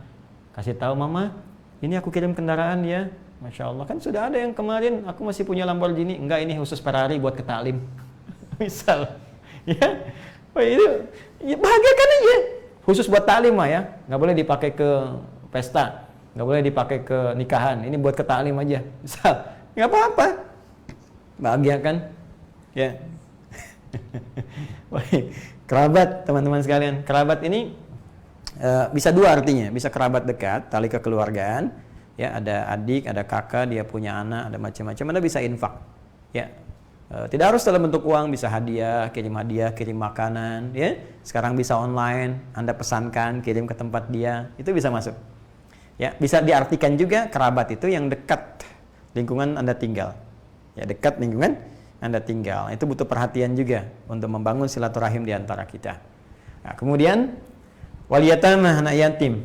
Kasih tahu mama, ini aku kirim kendaraan ya. Masya Allah, kan sudah ada yang kemarin aku masih punya Lamborghini. Enggak, ini khusus Ferrari buat ke taklim. Misal, ya. Oh, itu ya bahagiakan aja. Khusus buat taklim mah ya. Nggak boleh dipakai ke pesta, nggak boleh dipakai ke nikahan. Ini buat ke taklim aja. Misal, nggak apa-apa. Bahagiakan, ya. Kerabat, teman-teman sekalian. Kerabat ini bisa dua artinya, bisa kerabat dekat, tali kekeluargaan, ya ada adik, ada kakak, dia punya anak, ada macam-macam. Anda bisa infak, ya. Tidak harus dalam bentuk uang, bisa hadiah, kirim makanan, ya. Sekarang bisa online, Anda pesankan, kirim ke tempat dia, itu bisa masuk. Ya, bisa diartikan juga kerabat itu yang dekat lingkungan Anda tinggal, ya dekat lingkungan Anda tinggal. Itu butuh perhatian juga untuk membangun silaturahim di antara kita. Nah, kemudian wal yatama, anak yatim.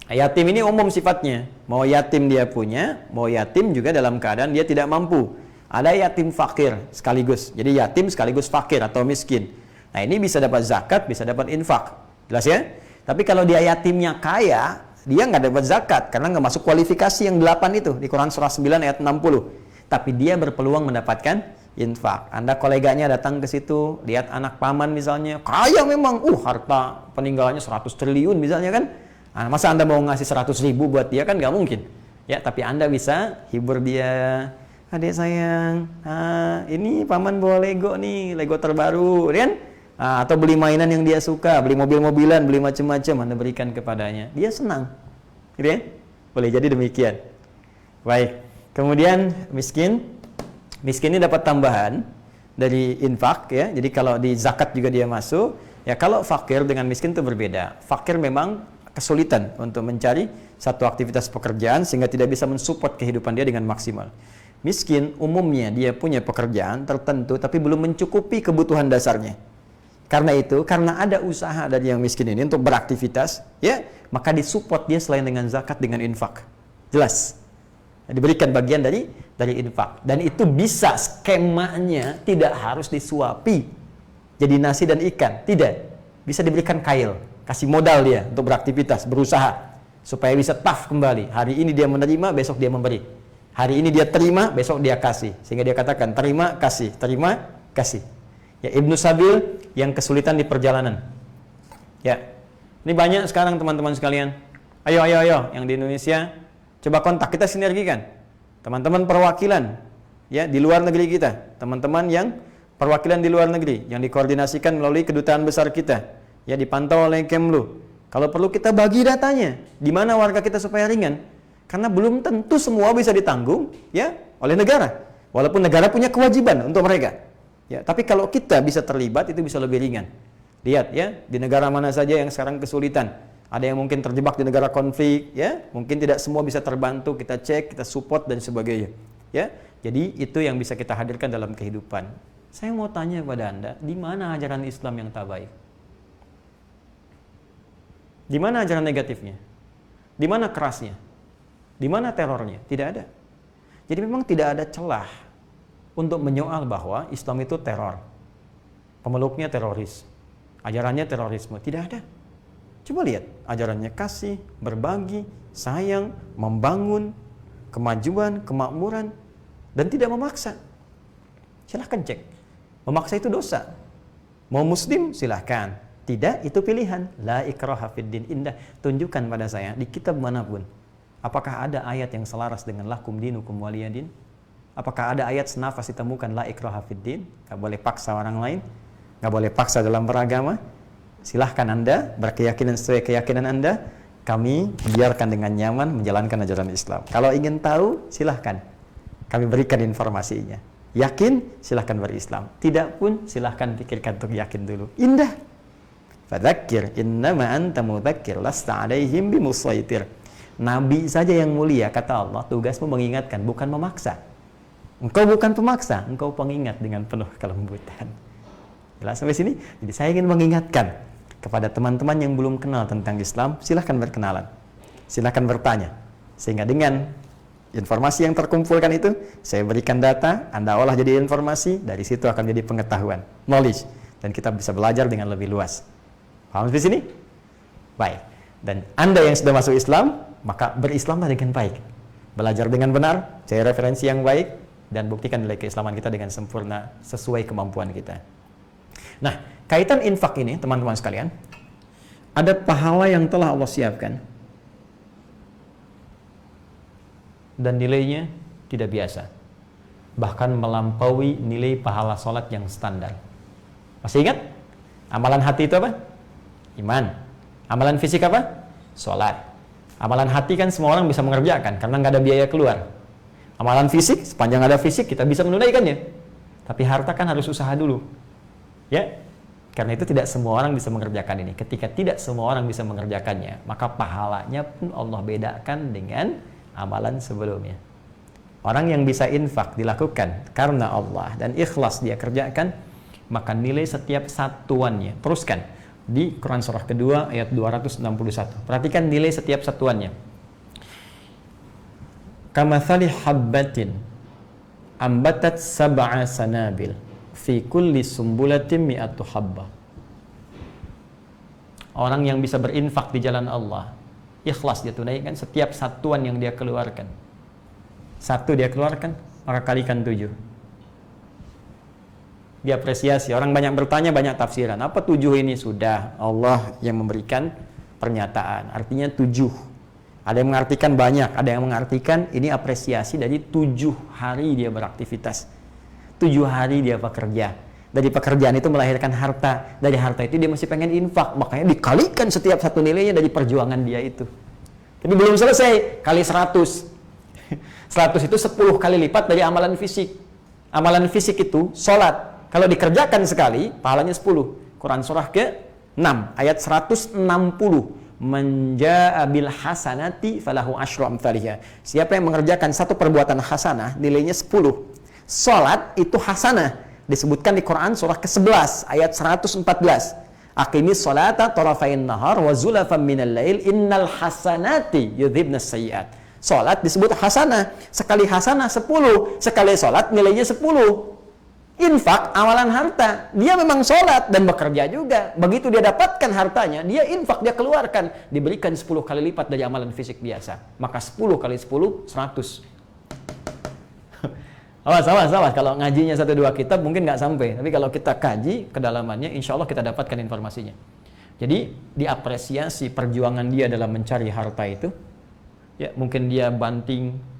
Yatim ini umum sifatnya. Mau yatim dia punya, mau yatim juga dalam keadaan dia tidak mampu. Ada yatim fakir sekaligus. Jadi yatim sekaligus fakir atau miskin. Nah, ini bisa dapat zakat, bisa dapat infak. Jelas ya? Tapi kalau dia yatimnya kaya, dia nggak dapat zakat karena nggak masuk kualifikasi yang 8 itu di Quran surah 9 ayat 60. Tapi dia berpeluang mendapatkan infak. Anda koleganya datang ke situ, lihat anak paman misalnya, kaya memang, harta peninggalannya 100 triliun misalnya kan. Nah, masa Anda mau ngasih 100.000 buat dia kan nggak mungkin. Ya, tapi Anda bisa hibur dia. Adik sayang, ini paman bawa Lego nih, Lego terbaru, kan? Atau beli mainan yang dia suka, beli mobil-mobilan, beli macam-macam, Anda berikan kepadanya. Dia senang. Gitu ya? Boleh jadi demikian. Baik. Kemudian miskin. Miskin ini dapat tambahan dari infak ya. Jadi kalau di zakat juga dia masuk. Ya kalau fakir dengan miskin itu berbeda. Fakir memang kesulitan untuk mencari satu aktivitas pekerjaan sehingga tidak bisa mensupport kehidupan dia dengan maksimal. Miskin umumnya dia punya pekerjaan tertentu tapi belum mencukupi kebutuhan dasarnya. Karena itu, karena ada usaha dari yang miskin ini untuk beraktivitas, ya, maka disupport dia selain dengan zakat dengan infak. Jelas. Diberikan bagian dari infak, dan itu bisa skemanya tidak harus disuapi jadi nasi dan ikan, tidak, bisa diberikan kail, kasih modal dia untuk beraktivitas, berusaha supaya bisa tough kembali. Hari ini dia menerima, besok dia memberi. Hari ini dia terima, besok dia kasih, sehingga dia katakan terima kasih. Ya, Ibnu Sabil yang kesulitan di perjalanan, ya, ini banyak sekarang teman-teman sekalian. Ayo yang di Indonesia coba kontak, kita sinergikan. Teman-teman perwakilan ya di luar negeri kita, teman-teman yang perwakilan di luar negeri yang dikoordinasikan melalui kedutaan besar kita, ya dipantau oleh Kemlu. Kalau perlu kita bagi datanya, di mana warga kita supaya ringan. Karena belum tentu semua bisa ditanggung ya oleh negara. Walaupun negara punya kewajiban untuk mereka. Ya, tapi kalau kita bisa terlibat itu bisa lebih ringan. Lihat ya, di negara mana saja yang sekarang kesulitan. Ada yang mungkin terjebak di negara konflik, ya, mungkin tidak semua bisa terbantu, kita cek, kita support dan sebagainya, ya. Jadi itu yang bisa kita hadirkan dalam kehidupan. Saya mau tanya kepada Anda, di mana ajaran Islam yang tak baik? Di mana ajaran negatifnya? Di mana kerasnya? Di mana terornya? Tidak ada. Jadi memang tidak ada celah untuk menyoal bahwa Islam itu teror. Pemeluknya teroris. Ajarannya terorisme. Tidak ada. Coba lihat, ajarannya kasih, berbagi, sayang, membangun, kemajuan, kemakmuran, dan tidak memaksa. Silahkan cek. Memaksa itu dosa. Mau muslim, silahkan. Tidak, itu pilihan. La ikraha fiddin. Indah. Tunjukkan pada saya, di kitab manapun, apakah ada ayat yang selaras dengan lakum dinukum waliyadin? Apakah ada ayat senafas ditemukan la ikraha fiddin? Gak boleh paksa orang lain, gak boleh paksa dalam beragama. Silahkan Anda berkeyakinan sesuai keyakinan Anda. Kami biarkan dengan nyaman menjalankan ajaran Islam. Kalau ingin tahu, silahkan kami berikan informasinya. Yakin, silahkan berislam. Tidak pun, silahkan pikirkan untuk yakin dulu. Indah. Fadzakir innama anta mudzakir lasta alaihim bimusaitir. Nabi saja yang mulia, kata Allah, tugasmu mengingatkan, bukan memaksa. Engkau bukan pemaksa, engkau pengingat dengan penuh kelembutan. Jelas sampai sini? Jadi saya ingin mengingatkan kepada teman-teman yang belum kenal tentang Islam, silahkan berkenalan, silahkan bertanya. Sehingga dengan informasi yang terkumpulkan itu, saya berikan data, Anda olah jadi informasi, dari situ akan jadi pengetahuan, knowledge, dan kita bisa belajar dengan lebih luas. Paham sampai sini? Baik. Dan Anda yang sudah masuk Islam, maka berislamlah dengan baik. Belajar dengan benar, cari referensi yang baik, dan buktikan nilai keislaman kita dengan sempurna sesuai kemampuan kita. Nah, kaitan infak ini, teman-teman sekalian, ada pahala yang telah Allah siapkan. Dan nilainya tidak biasa. Bahkan melampaui nilai pahala sholat yang standar. Masih ingat? Amalan hati itu apa? Iman. Amalan fisik apa? Sholat. Amalan hati kan semua orang bisa mengerjakan karena nggak ada biaya keluar. Amalan fisik, sepanjang ada fisik kita bisa menunaikannya. Tapi harta kan harus usaha dulu. Ya, karena itu tidak semua orang bisa mengerjakan ini. Ketika tidak semua orang bisa mengerjakannya, maka pahalanya pun Allah bedakan dengan amalan sebelumnya. Orang yang bisa infak dilakukan karena Allah dan ikhlas dia kerjakan, maka nilai setiap satuannya. Teruskan di Quran surah kedua ayat 261. Perhatikan nilai setiap satuannya. Kamathali habbatin ambatat sab'a sanabil fi kulli sumbulatin mi'atu habbah. Orang yang bisa berinfak di jalan Allah, ikhlas dia tunaikan setiap satuan yang dia keluarkan. Satu dia keluarkan, maka kalikan 7. Diapresiasi. Orang banyak bertanya, banyak tafsiran. Apa 7 ini? Sudah Allah yang memberikan pernyataan. Artinya 7. Ada yang mengartikan banyak, ada yang mengartikan ini apresiasi dari 7 hari dia beraktivitas. 7 hari dia bekerja. Dari pekerjaan itu melahirkan harta. Dari harta itu dia masih pengen infak. Makanya dikalikan setiap satu nilainya dari perjuangan dia itu. Tapi belum selesai, kali 100. 100 itu 10 kali lipat dari amalan fisik. Amalan fisik itu sholat. Kalau dikerjakan sekali, pahalanya 10. Quran surah ke-6, ayat 160. Menjaa bil hasanati falahu asyru amthaliha. Siapa yang mengerjakan satu perbuatan hasanah, nilainya 10. Salat itu hasanah. Disebutkan di Quran surah ke-11 ayat 114. Aqimis salata tarafain nahar wa zulafan minal lail innal hasanati yudhibnas sayyiat. Salat disebut hasanah. Sekali hasanah 10, sekali salat nilainya 10. Infak amalan harta, dia memang sholat dan bekerja juga. Begitu dia dapatkan hartanya, dia infak, dia keluarkan, diberikan 10 kali lipat dari amalan fisik biasa. Maka 10 kali 10, 100. Awas. Kalau ngajinya 1-2 kitab mungkin nggak sampai. Tapi kalau kita kaji kedalamannya, insya Allah kita dapatkan informasinya. Jadi diapresiasi perjuangan dia dalam mencari harta itu. Ya mungkin dia banting.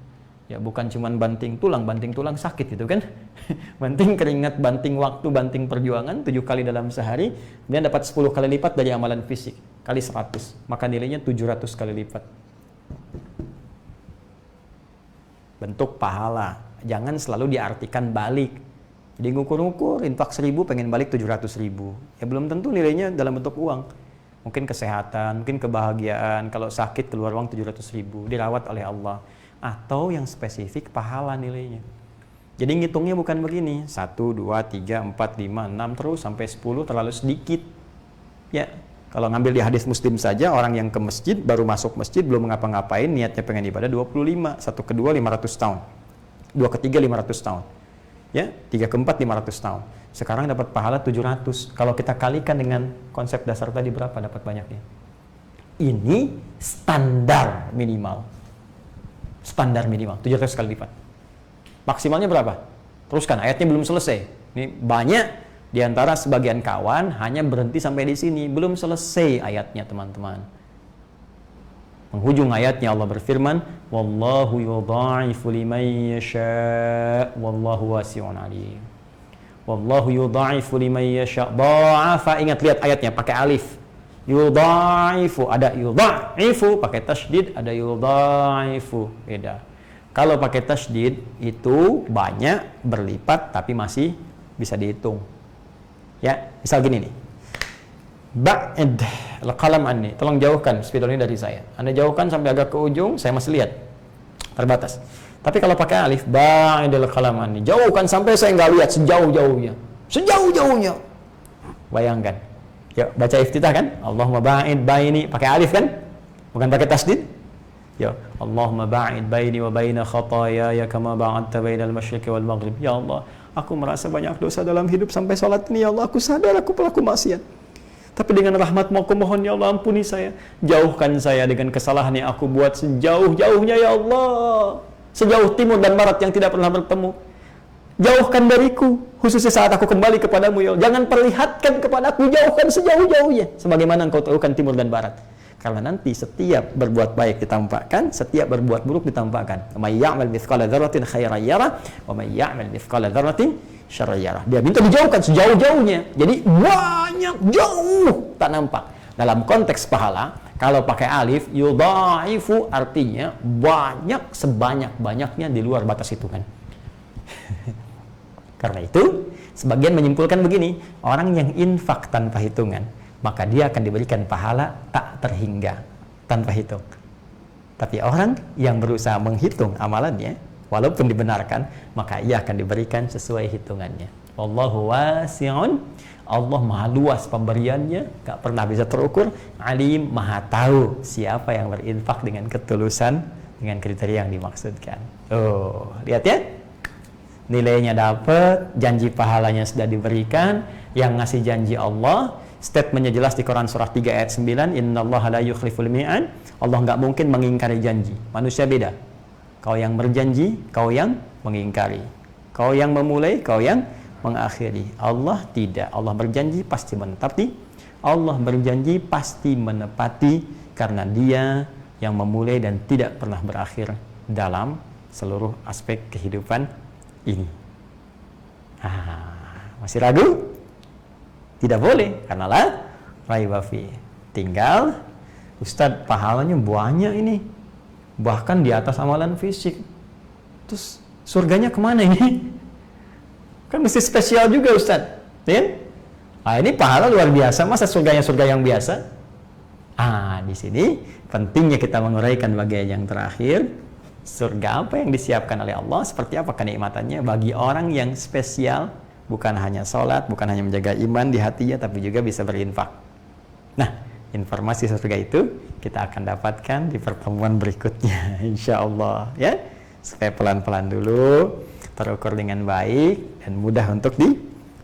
Ya bukan cuma banting tulang sakit itu kan. Banting keringat, banting waktu, banting perjuangan 7 kali dalam sehari, dia dapat 10 kali lipat dari amalan fisik, kali 100, maka nilainya 700 kali lipat. Bentuk pahala, jangan selalu diartikan balik. Jadi ngukur-ngukur, infak 1000 pengen balik 700.000. Ya belum tentu nilainya dalam bentuk uang. Mungkin kesehatan, mungkin kebahagiaan, kalau sakit keluar uang 700.000, dirawat oleh Allah. Atau yang spesifik pahala nilainya. Jadi ngitungnya bukan begini, 1, 2, 3, 4, 5, 6 terus sampai 10 terlalu sedikit. Ya, kalau ngambil di hadis Muslim saja, orang yang ke masjid baru masuk masjid belum ngapa-ngapain, niatnya pengen ibadah 25, 1 kedua 500 tahun. 2 ketiga 500 tahun. Ya, 3 keempat 500 tahun. Sekarang dapat pahala 700. Kalau kita kalikan dengan konsep dasar tadi berapa dapat banyaknya? Ini standar minimal. Standar minimal 700 kali lipat. Maksimalnya berapa? Teruskan, ayatnya belum selesai. Ini banyak di antara sebagian kawan hanya berhenti sampai di sini, belum selesai ayatnya, teman-teman. Penghujung ayatnya Allah berfirman, wallahu yudha'ifu liman yasha' wallahu wasi'un 'alim. Wallahu yudha'ifu liman yasha'. Dha'afa, ingat lihat ayatnya pakai alif. Yudha'ifu, ada yudha'ifu pakai tasydid, ada yudha'ifu, beda. Kalau pakai tasydid itu banyak berlipat tapi masih bisa dihitung. Ya, misal gini nih. Ba'd Al-qalam anni, tolong jauhkan spidol ini dari saya. Anda jauhkan sampai agak ke ujung, saya masih lihat. Terbatas. Tapi kalau pakai alif, ba'idil qalam anni, jauhkan sampai saya nggak lihat sejauh-jauhnya. Sejauh-jauhnya. Bayangkan. Yuk, baca iftitah kan? Allahumma ba'id baini, pakai alif kan? Bukan pakai tasdid. Ya, Allahumma ba'id baini wa baina khataayaya kama ba'adta bainal masyriqi wal maghrib. Ya Allah, aku merasa banyak dosa dalam hidup sampai salat ini. Ya Allah, aku sadar aku pelaku maksiat. Tapi dengan rahmat-Mu aku mohon, ya Allah, ampuni saya. Jauhkan saya dengan kesalahan yang aku buat sejauh-jauhnya, ya Allah. Sejauh timur dan barat yang tidak pernah bertemu. Jauhkan dariku, khususnya saat aku kembali kepadamu, ya Allah. Jangan perlihatkan kepadaku, jauhkan sejauh-jauhnya. Sebagaimana Engkau tahukan timur dan barat. Karena nanti setiap berbuat baik ditampakkan, setiap berbuat buruk ditampakkan. May ya'mal mithqala dzarratin khairan yarah, wa may ya'mal mithqala dzarratin syarran yarah. Dia minta dijauhkan sejauh-jauhnya. Jadi banyak, jauh, tak nampak. Dalam konteks pahala, kalau pakai alif, yudha'ifu artinya banyak sebanyak-banyaknya di luar batas hitungan. Karena itu, sebagian menyimpulkan begini, orang yang infak tanpa hitungan, maka dia akan diberikan pahala tak terhingga, tanpa hitung. Tapi orang yang berusaha menghitung amalannya, walaupun dibenarkan, maka ia akan diberikan sesuai hitungannya. Wallahu wasi'un, Allah maha luas pemberiannya, gak pernah bisa terukur. Alim, maha tahu siapa yang berinfak dengan ketulusan, dengan kriteria yang dimaksudkan. Oh, lihat ya, nilainya dapat, janji pahalanya sudah diberikan, yang ngasih janji Allah. Statementnya jelas di Quran surah 3 ayat 9, innallaha la yukhliful mi'ad. Allah nggak mungkin mengingkari janji. Manusia beda. Kau yang berjanji, kau yang mengingkari. Kau yang memulai, kau yang mengakhiri. Allah tidak. Allah berjanji pasti menepati. Allah berjanji pasti menepati karena Dia yang memulai dan tidak pernah berakhir dalam seluruh aspek kehidupan ini. Masih ragu? Tidak boleh, karena la raiba fi. Tinggal, Ustadz, pahalanya banyak ini, bahkan di atas amalan fisik. Terus surganya kemana ini? Kan mesti spesial juga, Ustadz, ya? Ini pahala luar biasa, masa surganya surga yang biasa? Di sini pentingnya kita menguraikan bagian yang terakhir. Surga apa yang disiapkan oleh Allah, seperti apa kenikmatannya bagi orang yang spesial. Bukan hanya sholat, bukan hanya menjaga iman di hatinya, tapi juga bisa berinfak. Nah, informasi surga itu kita akan dapatkan di pertemuan berikutnya, insya Allah, ya. Supaya pelan-pelan dulu, terukur dengan baik, dan mudah untuk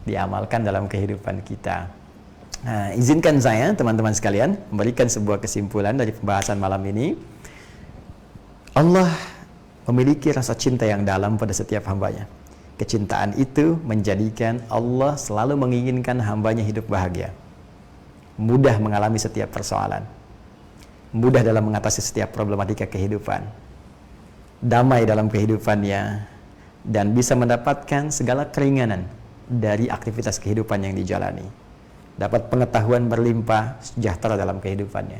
diamalkan dalam kehidupan kita. Nah, izinkan saya, teman-teman sekalian, memberikan sebuah kesimpulan dari pembahasan malam ini. Allah memiliki rasa cinta yang dalam pada setiap hambanya. Kecintaan itu menjadikan Allah selalu menginginkan hambanya hidup bahagia, mudah mengalami setiap persoalan, mudah dalam mengatasi setiap problematika kehidupan, damai dalam kehidupannya, dan bisa mendapatkan segala keringanan dari aktivitas kehidupan yang dijalani, dapat pengetahuan berlimpah, sejahtera dalam kehidupannya.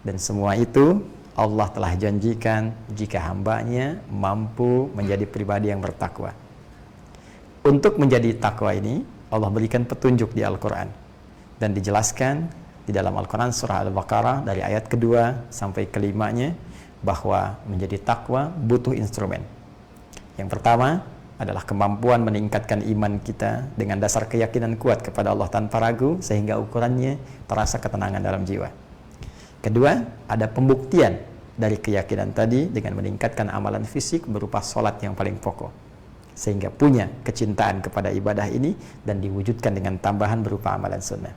Dan semua itu Allah telah janjikan jika hambanya mampu menjadi pribadi yang bertakwa. Untuk menjadi takwa ini, Allah berikan petunjuk di Al-Quran. Dan dijelaskan di dalam Al-Quran surah Al-Baqarah dari ayat kedua sampai kelimanya, bahwa menjadi takwa butuh instrumen. Yang pertama adalah kemampuan meningkatkan iman kita dengan dasar keyakinan kuat kepada Allah tanpa ragu, sehingga ukurannya terasa ketenangan dalam jiwa. Kedua, ada pembuktian dari keyakinan tadi dengan meningkatkan amalan fisik berupa sholat yang paling pokok, sehingga punya kecintaan kepada ibadah ini dan diwujudkan dengan tambahan berupa amalan sunnah.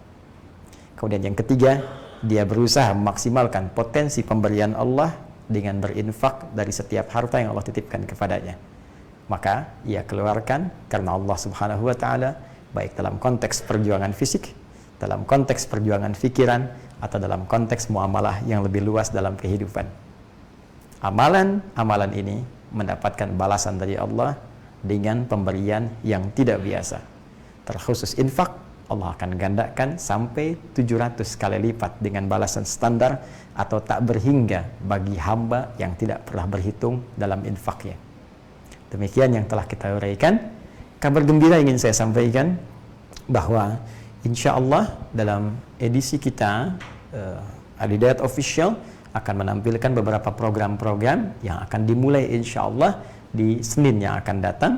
Kemudian yang ketiga, dia berusaha memaksimalkan potensi pemberian Allah dengan berinfak dari setiap harta yang Allah titipkan kepadanya. Maka ia keluarkan karena Allah Subhanahu wa Ta'ala, baik dalam konteks perjuangan fisik, dalam konteks perjuangan fikiran, atau dalam konteks muamalah yang lebih luas dalam kehidupan. Amalan-amalan ini mendapatkan balasan dari Allah dengan pemberian yang tidak biasa. Terkhusus infak, Allah akan gandakan sampai 700 kali lipat dengan balasan standar atau tak berhingga bagi hamba yang tidak pernah berhitung dalam infaknya. Demikian yang telah kita uraikan. Kabar gembira ingin saya sampaikan bahwa insya Allah dalam edisi kita Al-Hidayat Official akan menampilkan beberapa program-program yang akan dimulai insya Allah di Senin yang akan datang,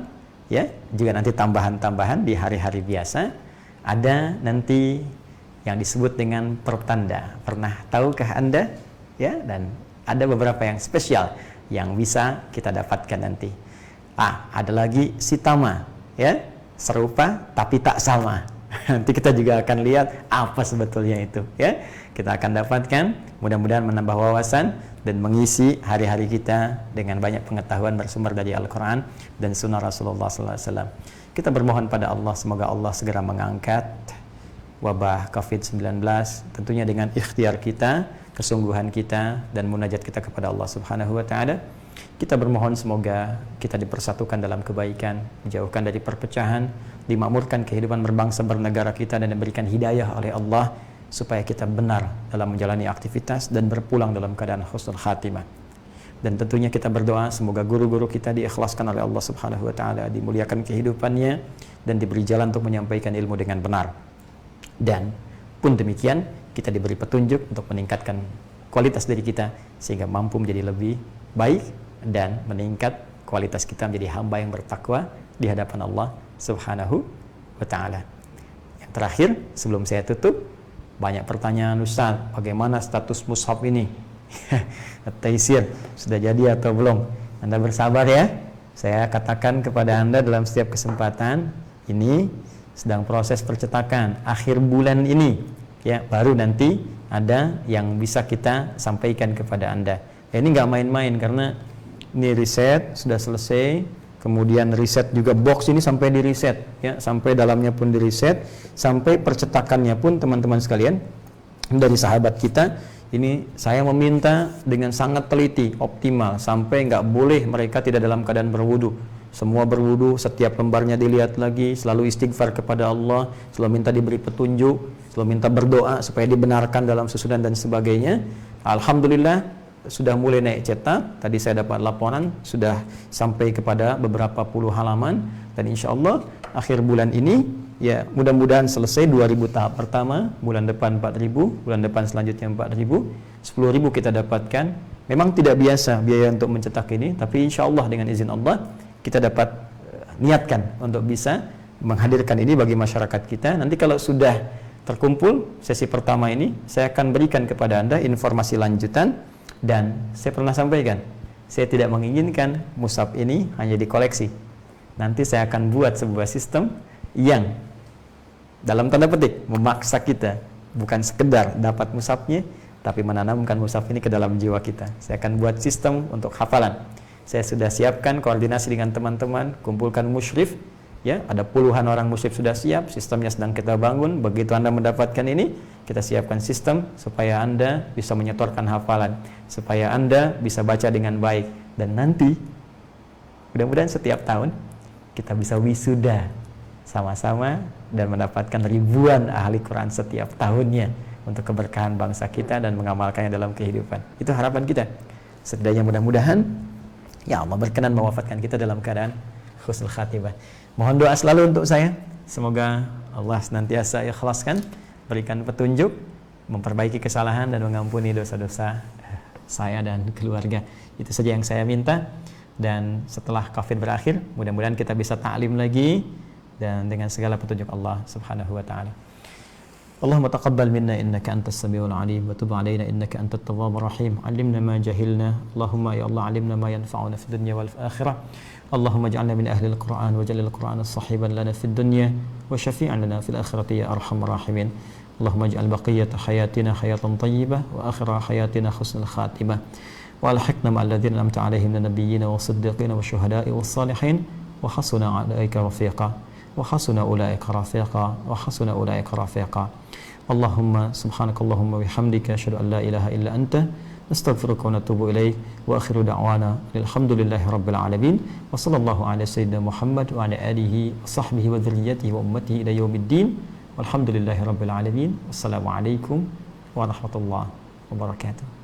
ya. Juga nanti tambahan-tambahan di hari-hari biasa. Ada nanti yang disebut dengan pertanda. Pernah tahukah Anda? Ya, dan ada beberapa yang spesial yang bisa kita dapatkan nanti. Ada lagi sitama, ya, serupa tapi tak sama. Nanti kita juga akan lihat apa sebetulnya itu, ya. Kita akan dapatkan, mudah-mudahan menambah wawasan dan mengisi hari-hari kita dengan banyak pengetahuan bersumber dari Al-Quran dan Sunnah Rasulullah SAW. Kita bermohon pada Allah, semoga Allah segera mengangkat wabah COVID-19, tentunya dengan ikhtiar kita, kesungguhan kita, dan munajat kita kepada Allah Subhanahu wa Ta'ala. Kita bermohon semoga kita dipersatukan dalam kebaikan, dijauhkan dari perpecahan, dimakmurkan kehidupan berbangsa bernegara kita, dan diberikan hidayah oleh Allah supaya kita benar dalam menjalani aktivitas dan berpulang dalam keadaan husnul khatimah. Dan tentunya kita berdoa semoga guru-guru kita diikhlaskan oleh Allah Subhanahu wa Ta'ala, dimuliakan kehidupannya, dan diberi jalan untuk menyampaikan ilmu dengan benar. Dan pun demikian, kita diberi petunjuk untuk meningkatkan kualitas diri kita sehingga mampu menjadi lebih baik dan meningkat kualitas kita menjadi hamba yang bertakwa di hadapan Allah Subhanahu wa Ta'ala. Yang terakhir, sebelum saya tutup, banyak pertanyaan, Ustaz, bagaimana status mushaf ini? Taisir, sudah jadi atau belum? Anda bersabar ya. Saya katakan kepada Anda dalam setiap kesempatan, ini sedang proses percetakan akhir bulan ini, ya, baru nanti ada yang bisa kita sampaikan kepada Anda. Ini nggak main-main karena ini riset sudah selesai, kemudian riset juga box ini sampai di riset, ya, sampai dalamnya pun di riset, sampai percetakannya pun teman-teman sekalian dari sahabat kita. Ini saya meminta dengan sangat teliti, optimal, sampai nggak boleh mereka tidak dalam keadaan berwudu. Semua berwudu, setiap lembarnya dilihat lagi, selalu istighfar kepada Allah, selalu minta diberi petunjuk, selalu minta berdoa supaya dibenarkan dalam susunan dan sebagainya. Alhamdulillah sudah mulai naik cetak. Tadi saya dapat laporan sudah sampai kepada beberapa puluh halaman, dan insya Allah akhir bulan ini, ya, mudah-mudahan selesai 2000 tahap pertama, bulan depan 4000, bulan depan selanjutnya 4000, 10.000 kita dapatkan. Memang tidak biasa biaya untuk mencetak ini, tapi insya Allah dengan izin Allah kita dapat niatkan untuk bisa menghadirkan ini bagi masyarakat kita. Nanti kalau sudah terkumpul sesi pertama ini, saya akan berikan kepada Anda informasi lanjutan. Dan saya pernah sampaikan, saya tidak menginginkan mushaf ini hanya dikoleksi. Nanti saya akan buat sebuah sistem yang dalam tanda petik memaksa kita bukan sekedar dapat mushafnya, tapi menanamkan mushaf ini ke dalam jiwa kita. Saya akan buat sistem untuk hafalan. Saya sudah siapkan koordinasi dengan teman-teman, kumpulkan musyrif, ya, ada puluhan orang musyrif sudah siap, sistemnya sedang kita bangun. Begitu Anda mendapatkan ini, kita siapkan sistem supaya Anda bisa menyetorkan hafalan, supaya Anda bisa baca dengan baik, dan nanti mudah-mudahan setiap tahun kita bisa wisuda sama-sama dan mendapatkan ribuan ahli Quran setiap tahunnya untuk keberkahan bangsa kita dan mengamalkannya dalam kehidupan. Itu harapan kita. Setidaknya mudah-mudahan ya Allah berkenan mewafatkan kita dalam keadaan husnul khatimah. Mohon doa selalu untuk saya. Semoga Allah senantiasa ikhlaskan, berikan petunjuk, memperbaiki kesalahan dan mengampuni dosa-dosa saya dan keluarga. Itu saja yang saya minta. Dan setelah COVID berakhir, mudah-mudahan kita bisa ta'lim lagi dan dengan segala petunjuk Allah Subhanahu wa Ta'ala. Allahumma taqabbal minna innaka antas samiul alim wa tub alaina innaka antat tawwabur rahim. 'Allimna ma jahilna. Allahumma ya Allah 'allimna ma yanfa'una fid dunya wal akhirah. Allahumma ij'alna min ahli al-Qur'an waj'al al-Qur'ana sahiban lana fid dunya wa syafi'an lana fil akhirati ya arhamar rahimin. Allahumma ij'al baqiyata hayatina hayatan thayyibah wa akhira hayatina husnul khatimah. Wa alhiqna ma'al ladzina an'amta 'alaihim minal nabiyyina was-siddiqina wasyuhada'i was-salihin wa hasuna 'ulaika rafiqa. وحسن أولئك رفيقا وحسن أولئك رفيقا اللهم سبحانك اللهم وبحمدك أشهد أن لا إله إلا أنت نستغفرك ونتوب إليك وآخر دعوانا الحمد لله رب العالمين وصلى الله على سيدنا محمد وعلى آله وصحبه وذريته وأمته إلى يوم الدين والحمد لله رب العالمين والسلام عليكم ورحمة الله وبركاته.